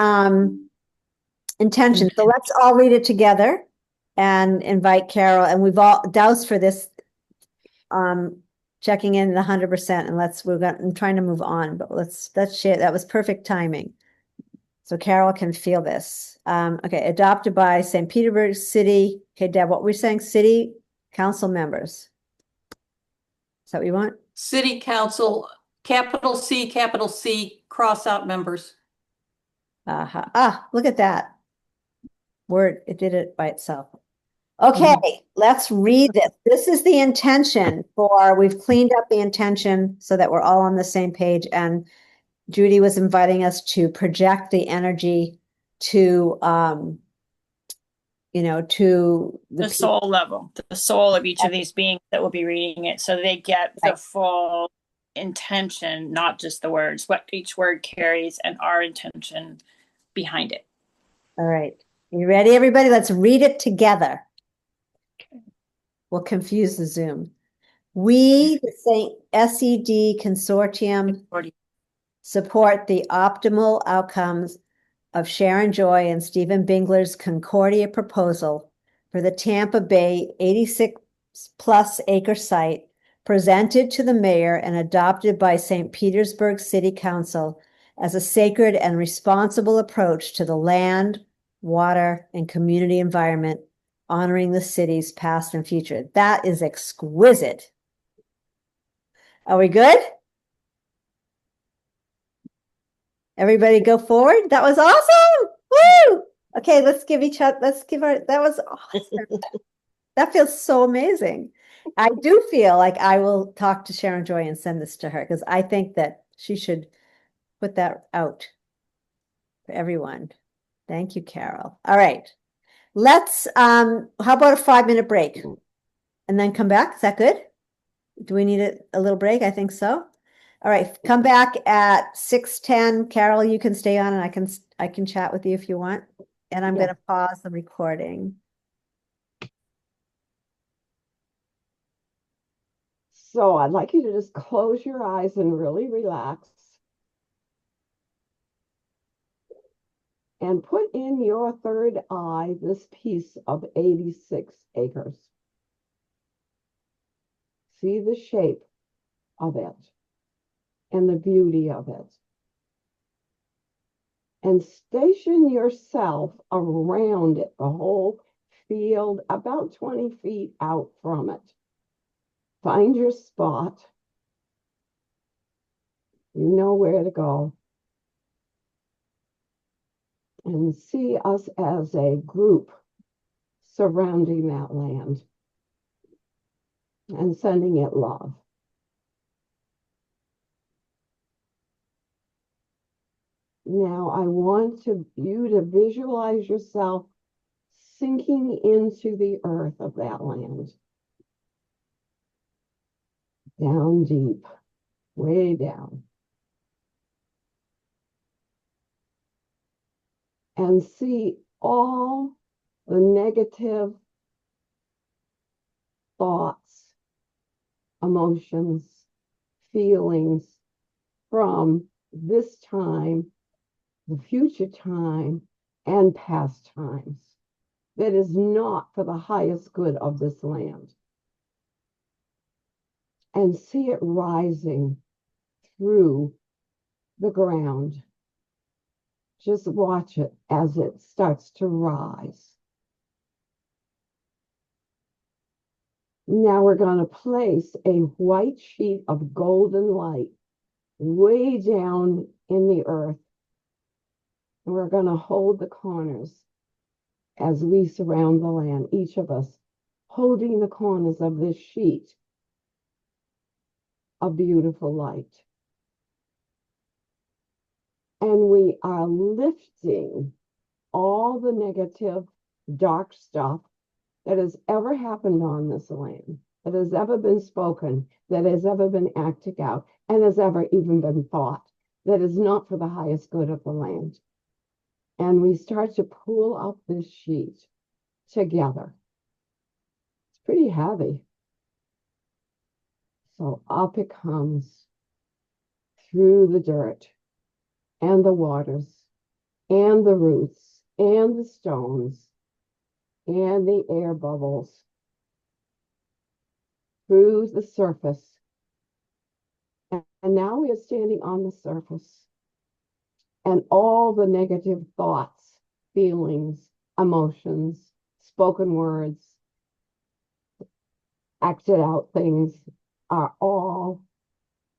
intention. So let's all read it together and invite Carol. And we've all doused for this checking in the 100%, and I'm trying to move on, but let's share. That was perfect timing. So Carol can feel this. Okay, adopted by St. Petersburg City. Okay, Deb, what we're saying, city council members. Is that what you want? City council, capital C, cross out members. Look at that. Word, it did it by itself. Okay, let's read this. This is the intention we've cleaned up the intention so that we're all on the same page. And Judy was inviting us to project the energy to, to The soul level, the soul of each of these beings that will be reading it, so they get the full intention, not just the words, what each word carries and our intention behind it. All right. You ready, everybody? Let's read it together. We'll confuse the Zoom. We, the SED Consortium, support the optimal outcomes of Sharon Joy and Stephen Bingler's Concordia proposal for the Tampa Bay 86 plus acre site presented to the mayor and adopted by St. Petersburg City Council as a sacred and responsible approach to the land, water, and community environment, honoring the city's past and future. That is exquisite. Are we good? Everybody go forward. That was awesome. Woo! Okay, that was awesome. That feels so amazing. I do feel like I will talk to Sharon Joy and send this to her because I think that she should put that out for everyone. Thank you, Carol. All right. Let's, how about a 5-minute break and then come back? Is that good? Do we need a little break? I think so. All right, come back at 6:10. Carol, you can stay on and I can chat with you if you want. And I'm going to pause the recording. So I'd like you to just close your eyes and really relax. And put in your third eye this piece of 86 acres. See the shape of it and the beauty of it. And station yourself around it, the whole field, about 20 feet out from it. Find your spot. You know where to go. And see us as a group surrounding that land and sending it love. Now I want you to visualize yourself sinking into the earth of that land. Down deep, way down. And see all the negative thoughts, emotions, feelings from this time, the future time, and pastimes that is not for the highest good of this land. And see it rising through the ground. Just watch it as it starts to rise. Now we're going to place a white sheet of golden light way down in the earth. And we're going to hold the corners as we surround the land, each of us holding the corners of this sheet of beautiful light. And we are lifting all the negative, dark stuff that has ever happened on this land, that has ever been spoken, that has ever been acted out, and has ever even been thought, that is not for the highest good of the land. And we start to pull up this sheet together. It's pretty heavy. So up it comes through the dirt and the waters and the roots and the stones and the air bubbles through the surface. And now we are standing on the surface. And all the negative thoughts, feelings, emotions, spoken words, acted out things are all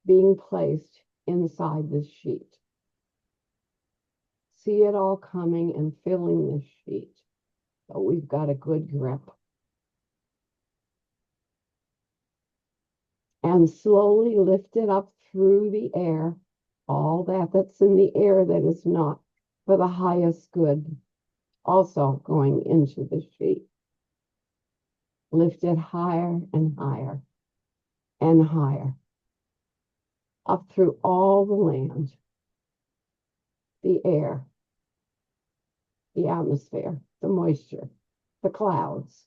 being placed inside this sheet. See it all coming and filling this sheet. So we've got a good grip. And slowly lift it up through the air. All that's in the air that is not for the highest good, also going into the sheet. Lift it higher and higher and higher, up through all the land, the air, the atmosphere, the moisture, the clouds.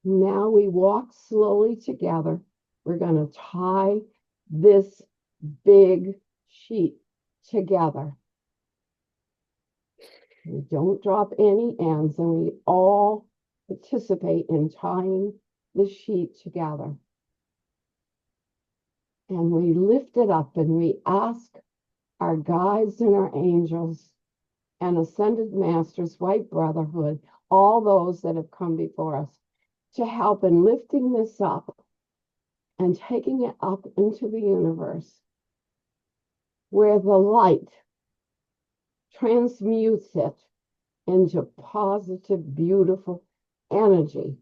Now we walk slowly together. We're going to tie this big sheet together. We don't drop any ends, and we all participate in tying the sheet together. And we lift it up and we ask our guides and our angels and ascended masters, white brotherhood, all those that have come before us, to help in lifting this up and taking it up into the universe, where the light transmutes it into positive, beautiful energy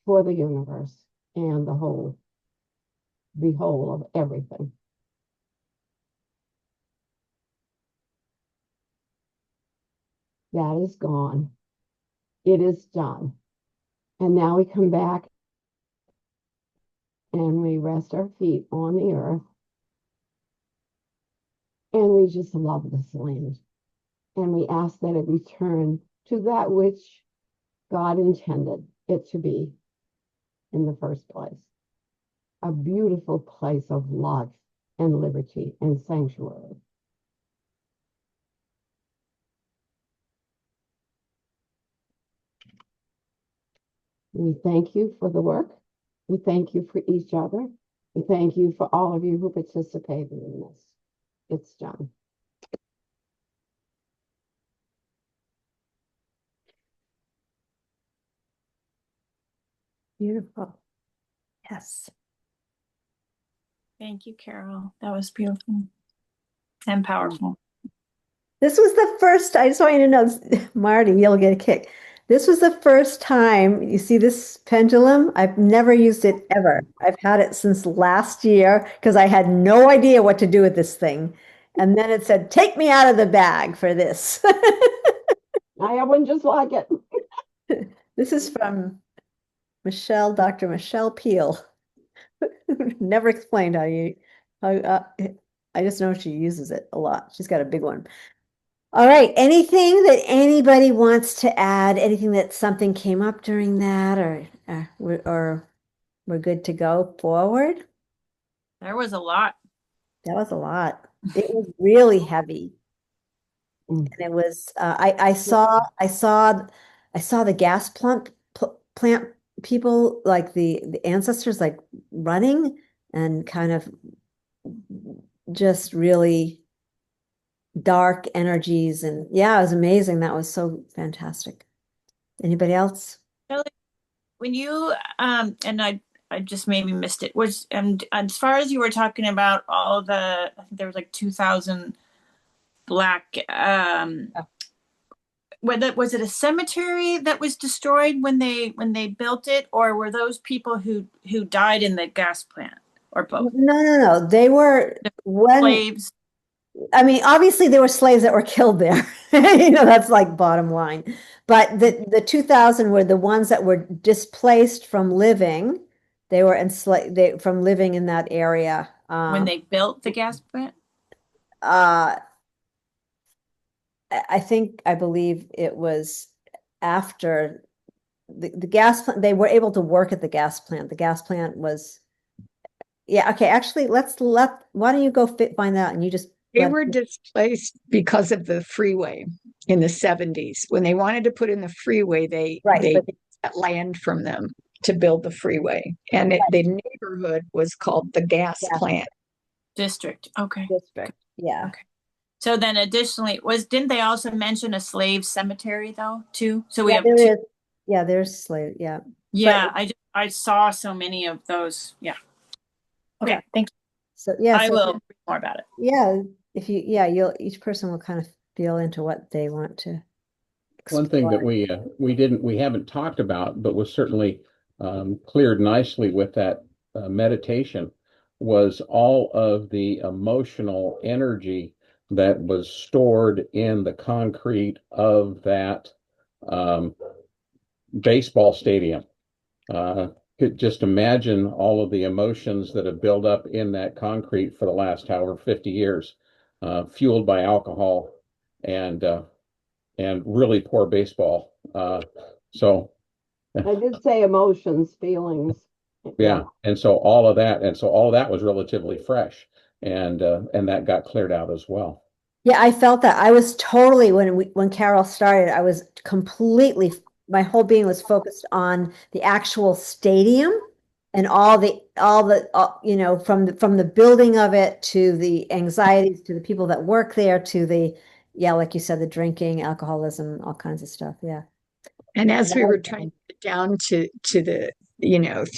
for the universe and the whole of everything. That is gone. It is done. And now we come back and we rest our feet on the earth. And we just love this land. And we ask that it return to that which God intended it to be in the first place. A beautiful place of love and liberty and sanctuary. We thank you for the work. We thank you for each other. We thank you for all of you who participated in this. It's done. Beautiful. Yes. Thank you, Carol. That was beautiful and powerful. This was the first, I just want you to know, Marty, you'll get a kick. This was the first time, you see this pendulum? I've never used it ever. I've had it since last year because I had no idea what to do with this thing. And then it said, take me out of the bag for this. I have one just like it. This is from Dr. Michelle Peel. Never explained I just know she uses it a lot. She's got a big one. All right. Anything that anybody wants to add? Anything that something came up during that, or we're good to go forward? There was a lot. That was a lot. It was really heavy. Mm. And it was I saw the gas plant people, like the ancestors, like running and kind of just really dark energies. And yeah, it was amazing. That was so fantastic. Anybody else? Kelly, when you and I just maybe missed it, was as far as you were talking about all the, I think there was like 2,000 black was it a cemetery that was destroyed when they built it, or were those people who died in the gas plant, or both? No. They were when Slaves. I mean, obviously there were slaves that were killed there. That's like bottom line. But the 2000 were the ones that were displaced from living. They were enslaved from living in that area. When they built the gas plant? Uh, I believe it was after the gas plant. They were able to work at the gas plant. The gas plant was, yeah, okay. Actually, why don't you go find out and you just They were displaced because of the freeway in the 70s. When they wanted to put in the freeway, they got land from them to build the freeway. And the neighborhood was called the gas plant district. Okay. District. Yeah. Okay. So then additionally, didn't they also mention a slave cemetery though, too? So we Yeah, have there two. is. Yeah, there's slave. Yeah. Yeah, But, I saw so many of those. Yeah. Okay, yeah. thank you. So yeah, I will read more about it. Yeah, each person will kind of feel into what they want to One thing that explore. we haven't talked about, but was certainly cleared nicely with that meditation, was all of the emotional energy that was stored in the concrete of that um, baseball stadium. Could just imagine all of the emotions that have built up in that concrete for the last however 50 years, fueled by alcohol and really poor baseball. So I did say emotions, feelings. yeah, and so all of that was relatively fresh, and that got cleared out as well. Yeah, I felt that. I was totally when Carol started, I was completely, my whole being was focused on the actual stadium and from the building of it to the anxieties to the people that work there to the, yeah, like you said, the drinking, alcoholism, all kinds of stuff. Yeah. And as we were trying to get down to the,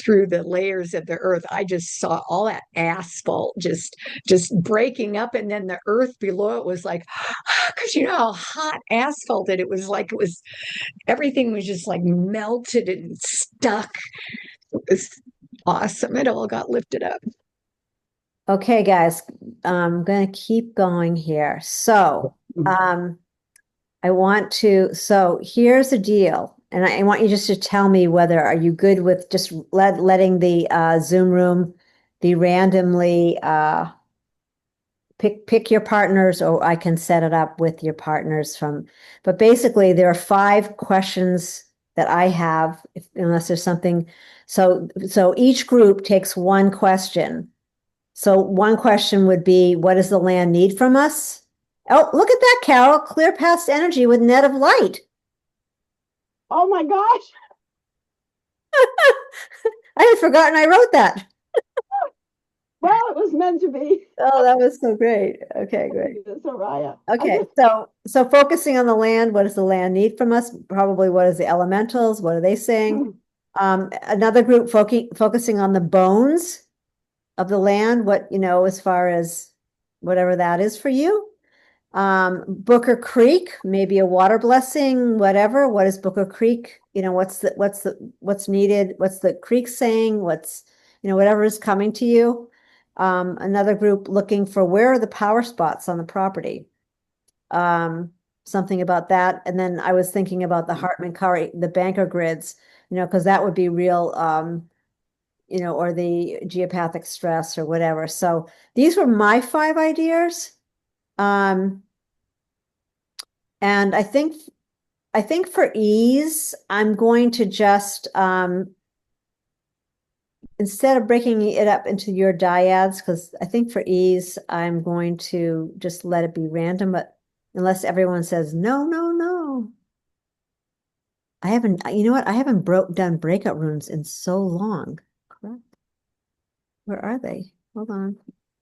through the layers of the earth, I just saw all that asphalt just breaking up, and then the earth below it was like, because you know how hot asphalt it was, like it was, everything was just like melted and stuck. It was awesome. It all got lifted up. Okay, guys, I'm going to keep going here. So, so here's the deal. And I want you just to tell me whether are you good with just letting the Zoom room be randomly pick your partners, or I can set it up with your partners but basically there are 5 questions that I have, unless there's something. So each group takes one question. So one question would be, what does the land need from us? Oh, look at that, Carol. Clear past energy with net of light. Oh my gosh. I had forgotten I wrote that. Well, it was meant to be. Oh, that was so great. Okay, great. Soraya. Okay, so focusing on the land, what does the land need from us? Probably what is the elementals? What are they saying? Another group focusing on the bones of the land, what, as far as whatever that is for you. Booker Creek, maybe a water blessing, whatever. What is Booker Creek? What's needed? What's the creek saying? Whatever is coming to you. Another group looking for where are the power spots on the property. Something about that. And then I was thinking about the Hartman Curry, the banker grids, because that would be real, or the geopathic stress or whatever. So these were my 5 ideas. And I think for ease, I'm going to just, instead of breaking it up into your dyads, because I think for ease, I'm going to just let it be random, but unless everyone says, no, no, no. I haven't, you know what? I haven't done breakout rooms in so long. Correct. Where are they? Hold on.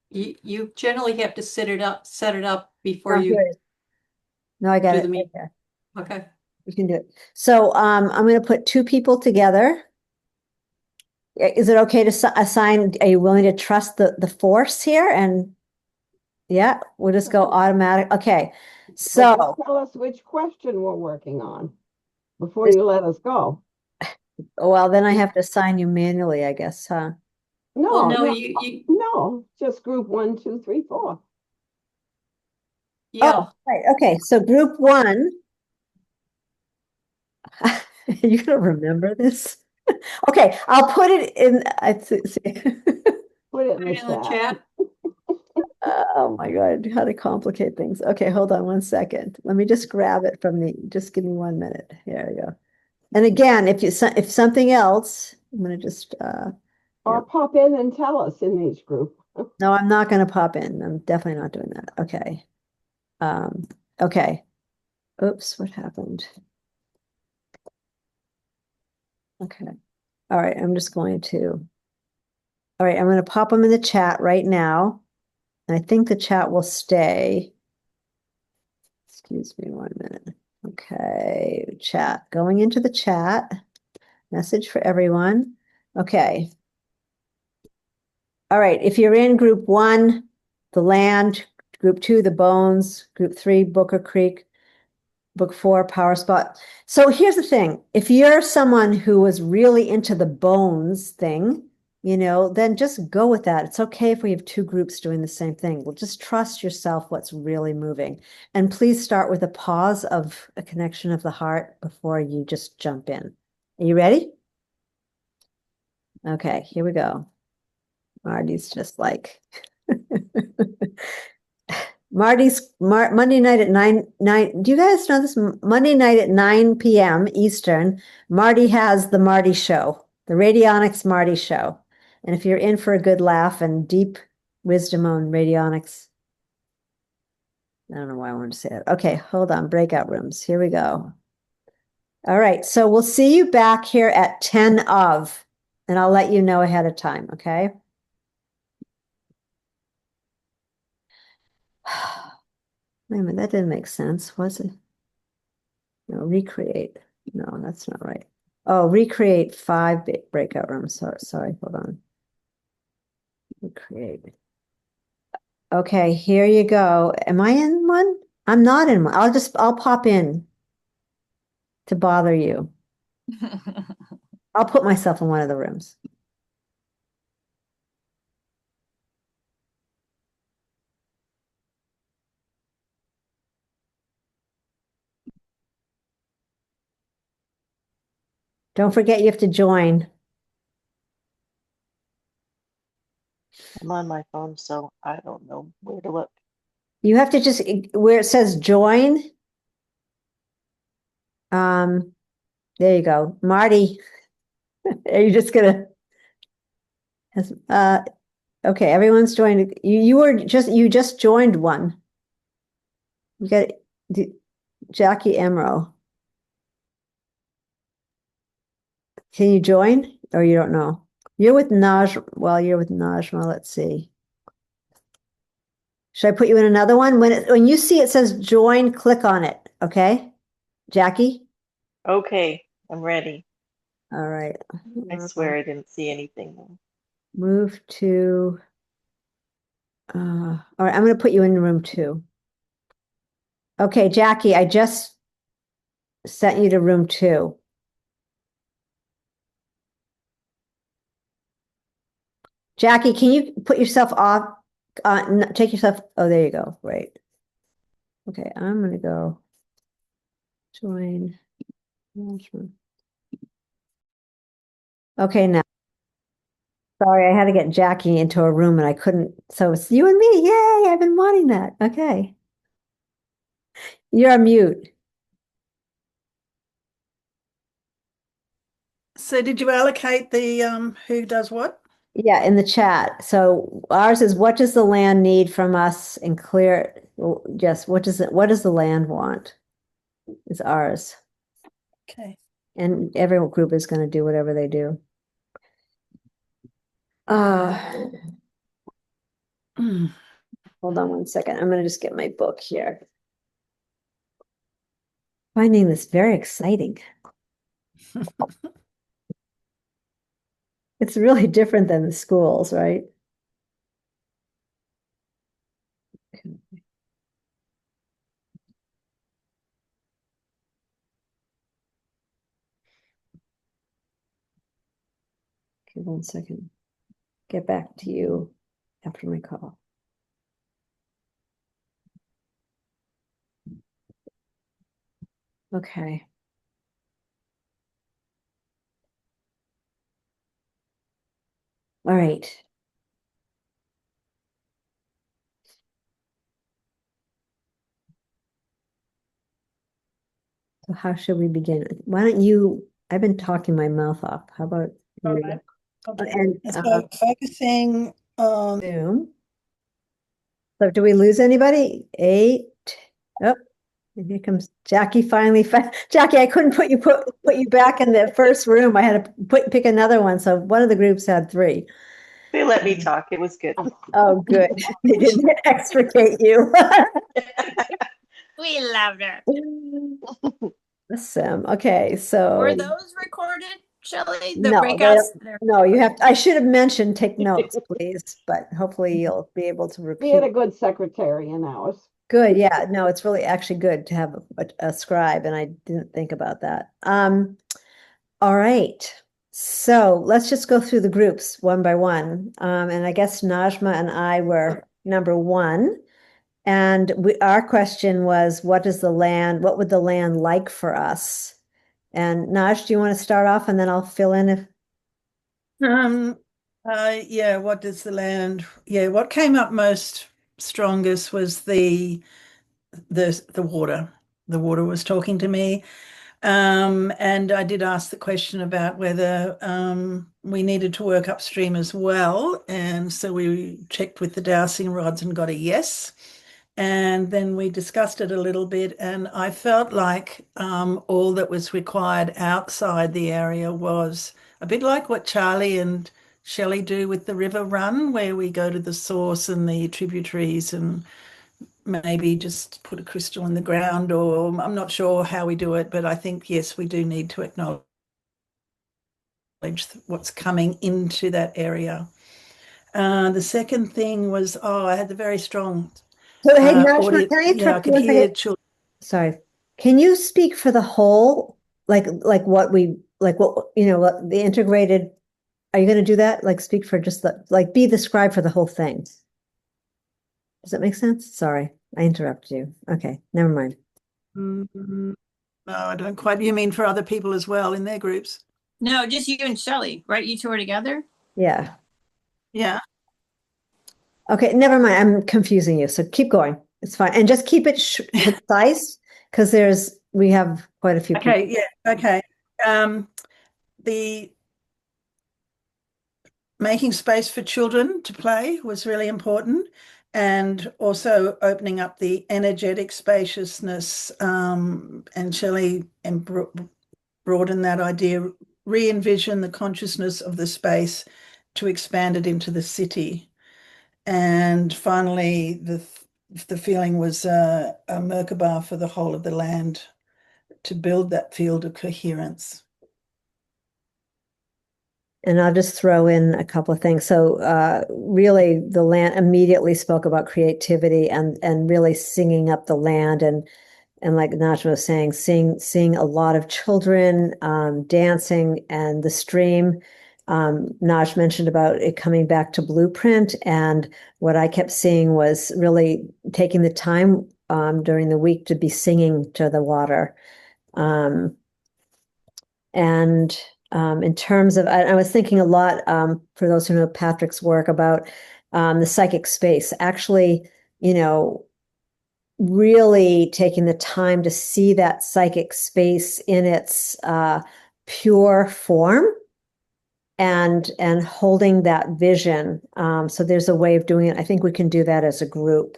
You generally have to set it up before Oh, you here it is. No, I got do it the right meeting. there. Okay. You can do it. So I'm going to put two people together. Is it okay to assign? Are you willing to trust the force here? And yeah, we'll just go automatic. Okay. But So just tell us which question we're working on before you let us go. well, then I have to assign you manually, I guess, huh? Well, No, no, no, you no, just group 1, 2, 3, 4. yeah. Oh, right. Okay. So group one, you're gonna remember this? Okay, I'll put it in. I see. Put it in Put the it in the chat. chat. Oh my God, how to complicate things. Okay, hold on one second. Let me just grab it from just give me 1 minute. Here we go. And again, if something else, I'm gonna just Or pop in and tell us in each group. no, I'm not gonna pop in. I'm definitely not doing that. Okay. Okay. Oops, what happened? Okay. All right, I'm just going to. All right, I'm going to pop them in the chat right now. And I think the chat will stay. Excuse me 1 minute. Okay, chat. Going into the chat. Message for everyone. Okay. All right, if you're in group one, the land, group two, the bones, group three, Booker Creek, book four, Power Spot. So here's the thing. If you're someone who was really into the bones thing, then just go with that. It's okay if we have two groups doing the same thing. Well, just trust yourself what's really moving. And please start with a pause of a connection of the heart before you just jump in. Are you ready? Okay, here we go. Marty's just like Monday night at 9. Do you guys know this? Monday night at 9 p.m. Eastern, Marty has the Marty Show, the Radionics Marty Show. And if you're in for a good laugh and deep wisdom on radionics, I don't know why I wanted to say that. Okay, hold on. Breakout rooms. Here we go. All right, so we'll see you back here at 10 of, and I'll let you know ahead of time, okay? Wait a minute, that didn't make sense, was it? No, recreate. No, that's not right. Oh, recreate 5 breakout rooms. Sorry, hold on. Recreate. Okay, here you go. Am I in one? I'm not in one. I'll pop in to bother you. I'll put myself in one of the rooms. Don't forget you have to join. I'm on my phone, so I don't know where to look. You have to just, where it says join. There you go. Marty, are you just gonna, okay, everyone's joined. You just joined one. You got Jackie Emro. Can you join or you don't know? You're with you're with Najma. Let's see. Should I put you in another one? When you see it says join, click on it. Okay, Jackie? Okay, I'm ready. All right. I swear I didn't see anything though. Move to, all right, I'm going to put you in room 2. Okay, Jackie, I just sent you to room 2. Jackie, can you put yourself off, take yourself, oh, there you go, right. Okay, I'm going to go join. Okay, now, sorry, I had to get Jackie into a room and I couldn't, so it's you and me, yay, I've been wanting that, okay. You're on mute. So did you allocate the who does what? Yeah, in the chat. So ours is what does the land need from us and clear Well, Jess, what does the land want? It's ours. Okay. And every group is going to do whatever they do. Mm. Hold on one second. I'm going to just get my book here. Finding this very exciting. It's really different than the schools, right? Okay, one second. Get back to you after my call. Okay. All right. So how should we begin? Why don't you, I've been talking my mouth off. How about All you? right. Okay. And So focusing on Zoom. So do we lose anybody? 8. Oh, and here comes Jackie finally. Jackie, I couldn't put you back in the first room. I had to pick another one. So one of the groups had 3. They let me talk. It was good. Oh, good. They didn't extricate you. We loved her. Awesome. Okay, so Were those recorded, Shelley? The no, breakouts? no, you have. I should have mentioned take notes, please. But hopefully you'll be able to We had a repeat. good secretary in ours. Good. Yeah. No, it's really actually good to have a scribe, and I didn't think about that. All right. So let's just go through the groups one by one. And I guess Najma and I were number 1. And our question was, what would the land like for us? And Naj, do you want to start off and then I'll fill in if yeah, what does the land, what came up most strongest was the water. The water was talking to me. And I did ask the question about whether we needed to work upstream as well. And so we checked with the dowsing rods and got a yes. And then we discussed it a little bit, and I felt like all that was required outside the area was a bit like what Charlie and Shelley do with the river run, where we go to the source and the tributaries and maybe just put a crystal in the ground, or I'm not sure how we do it, but I think, yes, we do need to acknowledge what's coming into that area. The second thing was, I had the very strong So, hey, Najma, audio. can I Yeah, I interrupt could you one hear second? children. Sorry. Can you speak for the whole, like what the integrated, are you going to do that? Like speak for just be the scribe for the whole thing. Does that make sense? Sorry, I interrupted you. Okay, never mind. No, I don't quite. You mean for other people as well in their groups? No, just you and Shelley, right? You two are together? Yeah. Yeah. Okay, never mind. I'm confusing you. So keep going. It's fine. And just keep it concise because we have quite a few people. Okay, yeah, okay. The making space for children to play was really important, and also opening up the energetic spaciousness, and Shelley broaden that idea, re-envision the consciousness of the space to expand it into the city. And finally, the feeling was a Merkaba for the whole of the land to build that field of coherence. And I'll just throw in a couple of things. So really the land immediately spoke about creativity and really singing up the land and like Najma was saying, seeing a lot of children dancing and the stream. Naj mentioned about it coming back to blueprint, and what I kept seeing was really taking the time during the week to be singing to the water. And in terms of, I was thinking a lot for those who know Patrick's work about the psychic space, actually, really taking the time to see that psychic space in its pure form and holding that vision. So there's a way of doing it. I think we can do that as a group.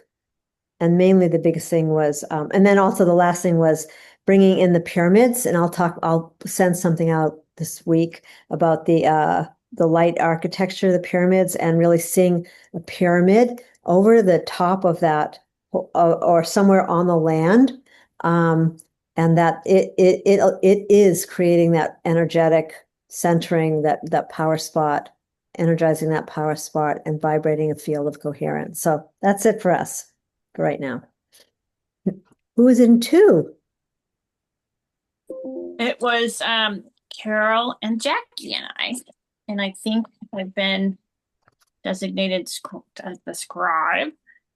And mainly the biggest thing was, and then also the last thing was bringing in the pyramids. And I'll send something out this week about the light architecture of the pyramids and really seeing a pyramid over the top of that or somewhere on the land. And that it is creating that energetic centering, that power spot, energizing that power spot and vibrating a field of coherence. So that's it for us for right now. Who is in 2? It was Carol and Jackie and I. And I think I've been designated as the scribe.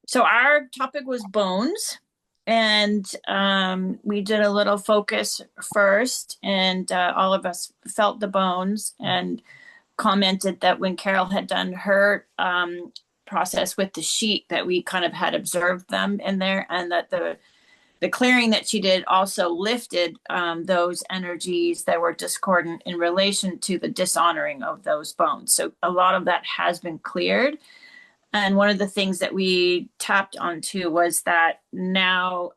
So our topic was bones. And we did a little focus first, and all of us felt the bones and commented that when Carol had done her process with the sheet, that we kind of had observed them in there, and that the clearing that she did also lifted those energies that were discordant in relation to the dishonoring of those bones. So a lot of that has been cleared. And one of the things that we tapped onto was that now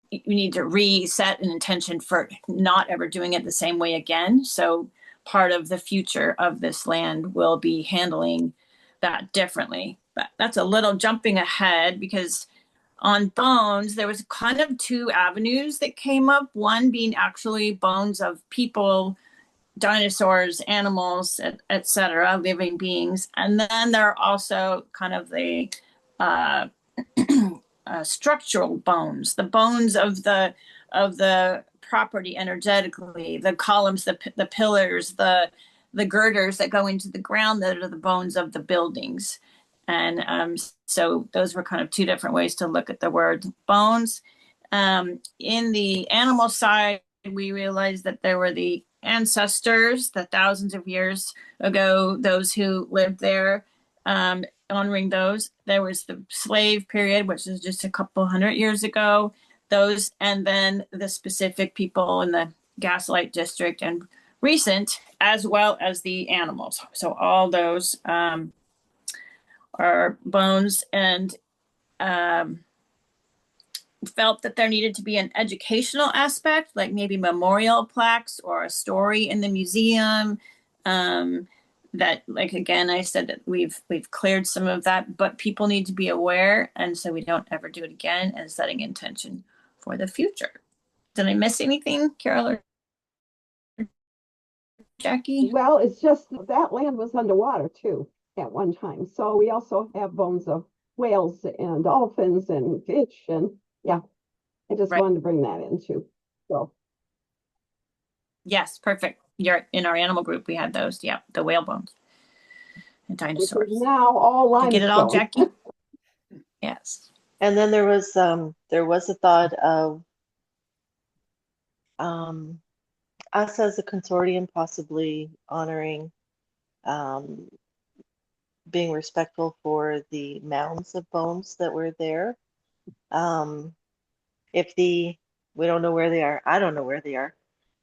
we need to reset an intention for not ever doing it the same way again. So part of the future of this land will be handling that differently. But that's a little jumping ahead, because on bones, there was kind of 2 avenues that came up. One being actually bones of people, dinosaurs, animals, etc., living beings. And then there are also kind of the structural bones, the bones of the property energetically, the columns, the pillars, the girders that go into the ground, that are the bones of the buildings. And so those were kind of 2 different ways to look at the word bones. In the animal side, we realized that there were the ancestors, the thousands of years ago, those who lived there, honoring those. There was the slave period, which is just a couple hundred years ago, those, and then the specific people in the Gaslight District and recent, as well as the animals. So all those are bones, and felt that there needed to be an educational aspect, like maybe memorial plaques or a story in the museum. That, like, again, I said that we've cleared some of that, but people need to be aware, and so we don't ever do it again, and setting intention for the future. Did I miss anything, Carol or Jackie? Well, it's just that land was underwater too at one time. So we also have bones of whales and dolphins and fish. And yeah, I just Right. wanted to bring that in too. So Yes, perfect. You're in our animal group. We had those. Yeah, the whale bones and which dinosaurs. is now all Did you get it all, limestone. Jackie? Yes. And then there was a thought of us as a consortium possibly honoring, being respectful for the mounds of bones that were there. We don't know where they are, I don't know where they are,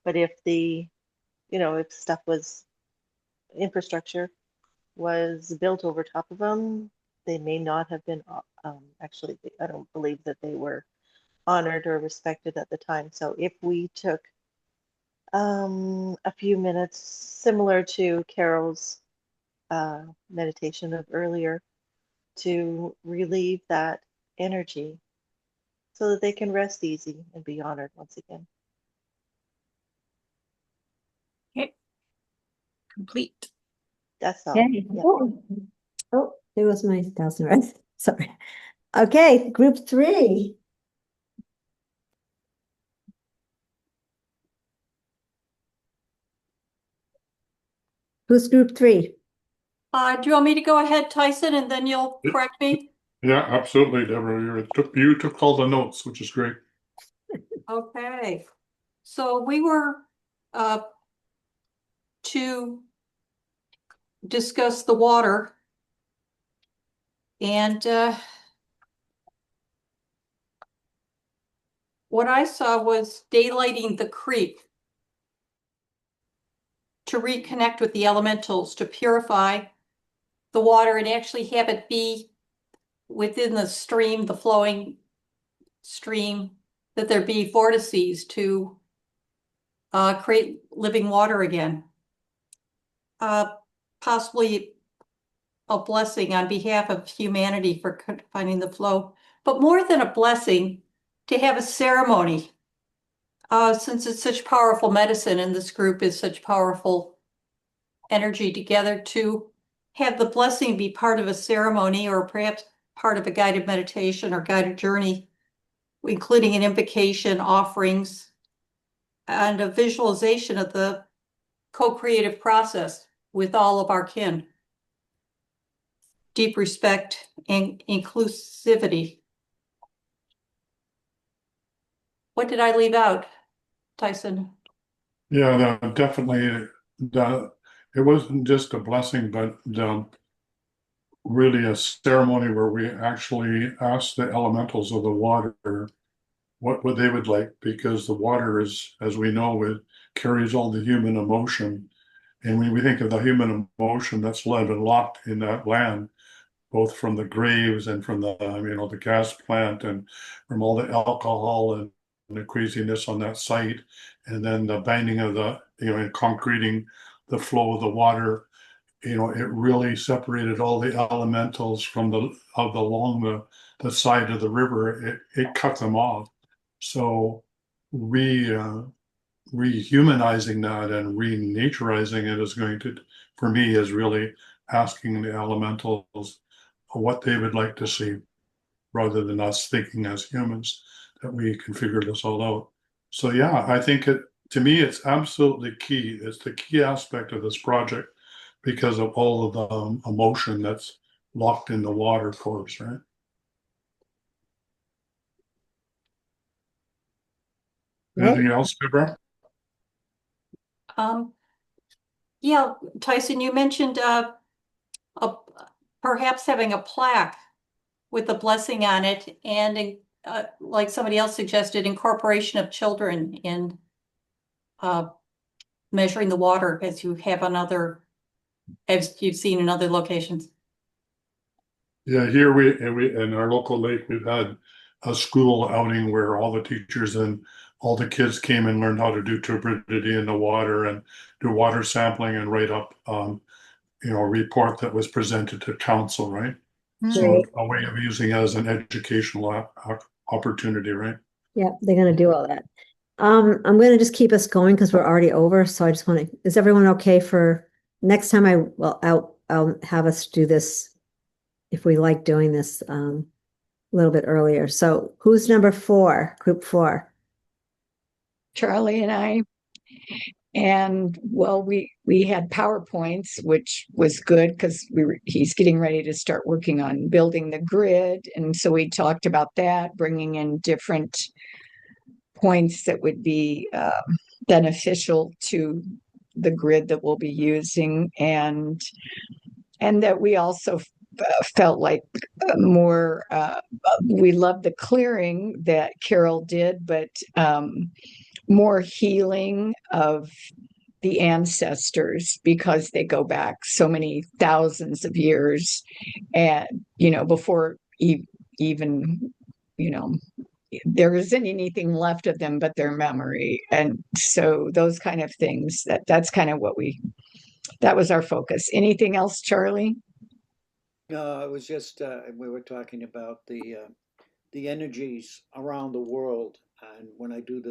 but if if stuff was, infrastructure was built over top of them, they may not have been, actually, I don't believe that they were honored or respected at the time. So if we took a few minutes, similar to Carol's meditation of earlier, to relieve that energy so that they can rest easy and be honored once again. Okay. Complete. That's all. Okay. Yeah. Oh, there was my 1,000 right. Sorry. Okay, group 3. Who's group 3? Do you want me to go ahead, Tyson, and then you'll correct me? Yeah, absolutely, Deborah. You took all the notes, which is great. Okay. So we were to discuss the water, and what I saw was daylighting the creek to reconnect with the elementals, to purify the water and actually have it be within the stream, the flowing stream, that there be vortices to create living water again. Possibly a blessing on behalf of humanity for finding the flow, but more than a blessing, to have a ceremony. Since it's such powerful medicine and this group is such powerful energy together, to have the blessing be part of a ceremony or perhaps part of a guided meditation or guided journey, including an invocation, offerings, and a visualization of the co-creative process with all of our kin. Deep respect and inclusivity. What did I leave out, Tyson? Yeah, definitely. It wasn't just a blessing, but really a ceremony where we actually asked the elementals of the water what they would like, because the water is, as we know, it carries all the human emotion. And when we think of the human emotion that's led and locked in that land, both from the graves and from the gas plant and from all the alcohol and the craziness on that site, and then the binding of and concreting the flow of the water, it really separated all the elementals from along the side of the river. It cut them off. So rehumanizing that and renaturizing it is going to, for me, is really asking the elementals what they would like to see, rather than us thinking as humans that we can figure this all out. So yeah, I think to me, it's absolutely key. It's the key aspect of this project because of all of the emotion that's locked in the water course, right? Anything else, Deborah? Yeah, Tyson, you mentioned perhaps having a plaque with a blessing on it, and like somebody else suggested, incorporation of children in measuring the water, as you've seen in other locations. Yeah, here we in our local lake, we've had a school outing where all the teachers and all the kids came and learned how to do turbidity in the water and do water sampling and write up a report that was presented to council, right? So a way of using it as an educational opportunity, right? Yeah, they're going to do all that. I'm going to just keep us going because we're already over. So I just want to, is everyone okay for next time? I'll have us do this if we like doing this a little bit earlier. So who's number 4, group 4? Charlie and I. And well, we had PowerPoints, which was good because he's getting ready to start working on building the grid. And so we talked about that, bringing in different points that would be beneficial to the grid that we'll be using, and that we also felt like more we loved the clearing that Carol did, but more healing of the ancestors, because they go back so many thousands of years, and before even there isn't anything left of them but their memory. And so those kind of things, that's kind of that was our focus. Anything else, Charlie? No, it was just we were talking about the energies around the world, and when I do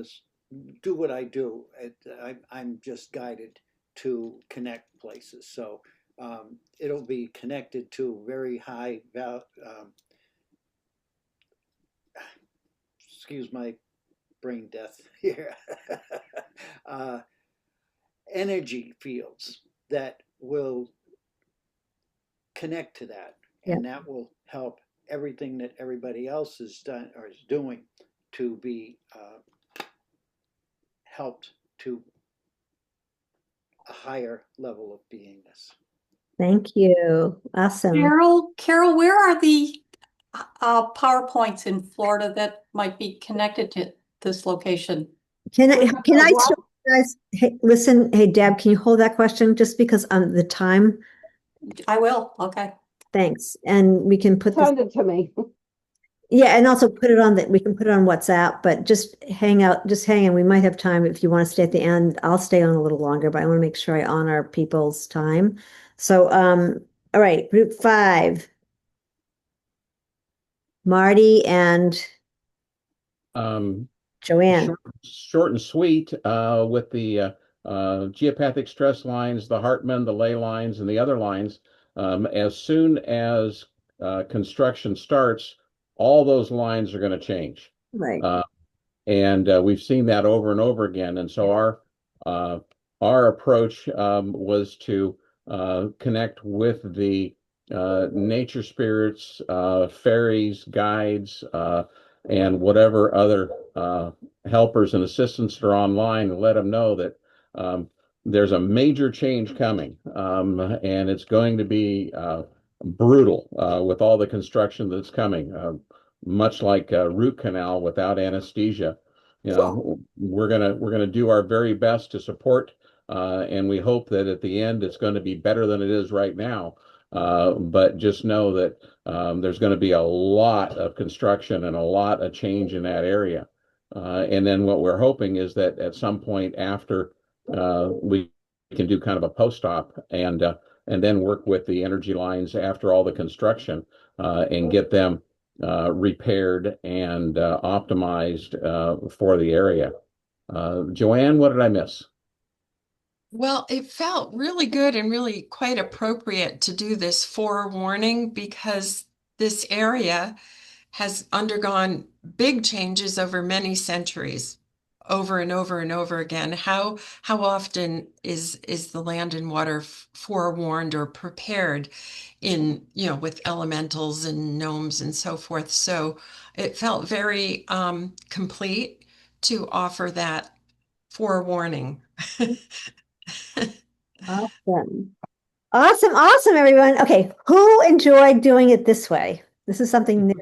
what I do, I'm just guided to connect places. So it'll be connected to very high excuse my brain death here. Energy fields that will connect to that, and that will help everything that everybody else has done or is doing to be helped to a higher level of beingness. Thank you. Awesome. Carol, where are the PowerPoints in Florida that might be connected to this location? Can I guys, hey, listen, hey Deb, can you hold that question just because the time? I will. Okay. Thanks. And we can put this, Send it to me. yeah, and also put it on we can put it on WhatsApp, but just hang out, just hang in. We might have time if you want to stay at the end. I'll stay on a little longer, but I want to make sure I honor people's time. So, all right, group 5. Marty and Joanne. Short and sweet with the geopathic stress lines, the Hartman, the ley lines, and the other lines. As soon as construction starts, all those lines are going to change. Right. And we've seen that over and over again. And so our approach was to connect with the nature spirits, fairies, guides, and whatever other helpers and assistants that are online, and let them know that there's a major change coming, and it's going to be brutal with all the construction that's coming. Much like a root canal without anesthesia. You know, we're gonna do our very best to support, and we hope that at the end it's going to be better than it is right now. But just know that there's going to be a lot of construction and a lot of change in that area. And then what we're hoping is that at some point after we can do kind of a post-op and then work with the energy lines after all the construction and get them repaired and optimized for the area. Joanne, what did I miss? Well, it felt really good and really quite appropriate to do this forewarning because this area has undergone big changes over many centuries, over and over and over again. How often is the land and water forewarned or prepared in, with elementals and gnomes and so forth? So it felt very complete to offer that forewarning. Awesome. Awesome, everyone. Okay, who enjoyed doing it this way? This is something new.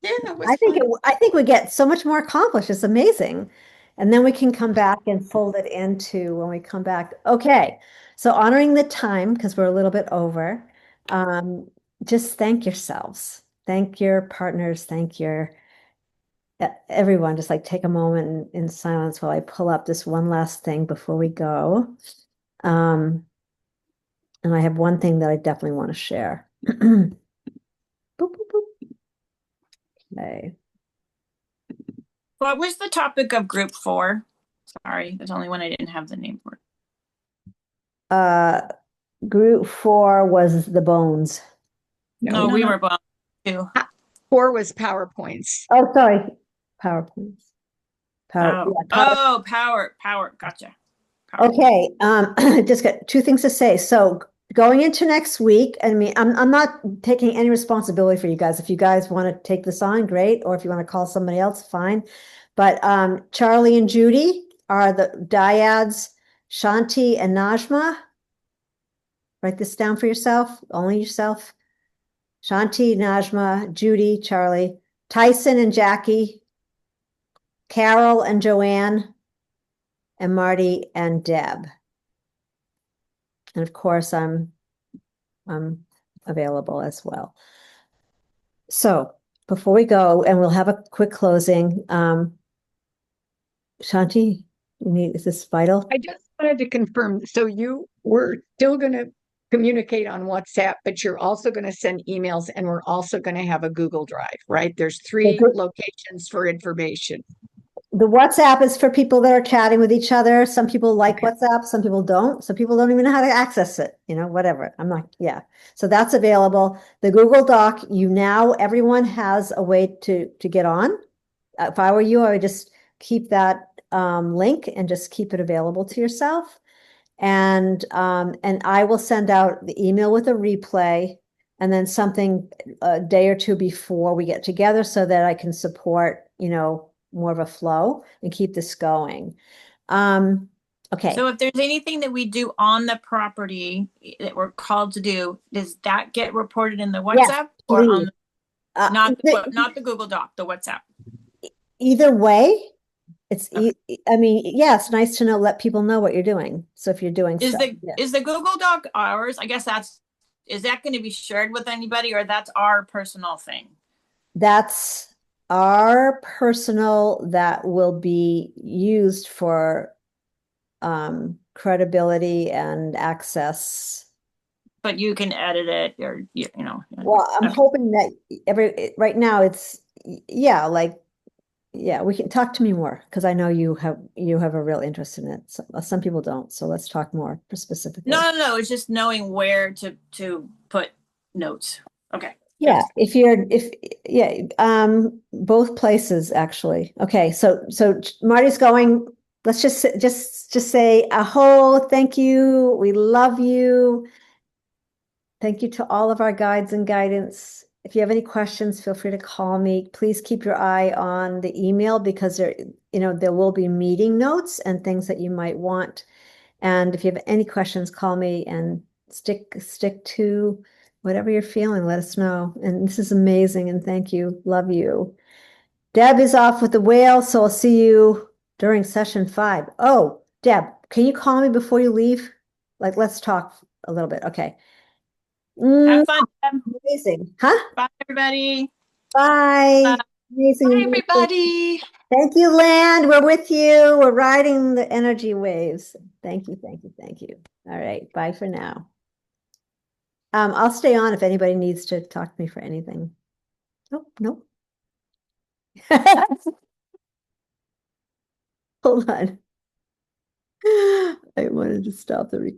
Yeah, it was I think fun. I think we get so much more accomplished. It's amazing. And then we can come back and fold it into when we come back. Okay. So honoring the time because we're a little bit over. Just thank yourselves. Thank your partners. Thank your everyone. Just like take a moment in silence while I pull up this one last thing before we go. And I have one thing that I definitely want to share. Boop, boop, boop. Okay. What was the topic of group 4? Sorry, there's only one I didn't have the name for. Group 4 was the bones. No, we were both too. 4 was PowerPoints. Oh, sorry. PowerPoints. Power. Oh, power. Gotcha. Power. Okay. Just got 2 things to say. So going into next week, I mean, I'm not taking any responsibility for you guys. If you guys want to take this on, great. Or if you want to call somebody else, fine. But Charlie and Judy are the dyads, Shanti and Najma. Write this down for yourself, only yourself. Shanti, Najma, Judy, Charlie, Tyson and Jackie, Carol and Joanne, and Marty and Deb. And of course, I'm available as well. So before we go, and we'll have a quick closing. Shanti, is this vital? I just wanted to confirm. So you were still going to communicate on WhatsApp, but you're also going to send emails, and we're also going to have a Google Drive, right? There's 3 locations for information. The WhatsApp is for people that are chatting with each other. Some people like WhatsApp, some people don't. Some people don't even know how to access it, whatever. Yeah. So that's available. The Google Doc, everyone has a way to get on. If I were you, I would just keep that link and just keep it available to yourself. And I will send out the email with a replay and then something a day or 2 before we get together so that I can support, more of a flow and keep this going. Okay. So if there's anything that we do on the property that we're called to do, does that get reported in the WhatsApp or on not the Google Doc, the WhatsApp? Either way, it's it's nice to let people know what you're doing. So if you're doing is the Google Doc ours? I guess that's is that going to be shared with anybody, or that's our personal thing? That's our personal that will be used for credibility and access. But you can edit it, or you know. Well, I'm Okay. hoping that right now it's, yeah, like, yeah, we can talk to me more because I know you have a real interest in it. Some people don't, so let's talk more specifically. No. It's just knowing where to put notes. Okay. Yeah, both places actually. Okay, so Marty's going. Let's just say aho, thank you. We love you. Thank you to all of our guides and guidance. If you have any questions, feel free to call me. Please keep your eye on the email because there will be meeting notes and things that you might want. And if you have any questions, call me and stick to whatever you're feeling. Let us know. And this is amazing. And thank you. Love you. Deb is off with the whale, so I'll see you during session 5. Oh, Deb, can you call me before you leave? Like, let's talk a little bit. Okay. Have fun. Amazing. Huh? Bye, everybody. Bye. Amazing. Bye, everybody. Thank you, Land. We're with you. We're riding the energy waves. Thank you. All right. Bye for now. I'll stay on if anybody needs to talk to me for anything. Nope. Hold on. I wanted to stop the recording.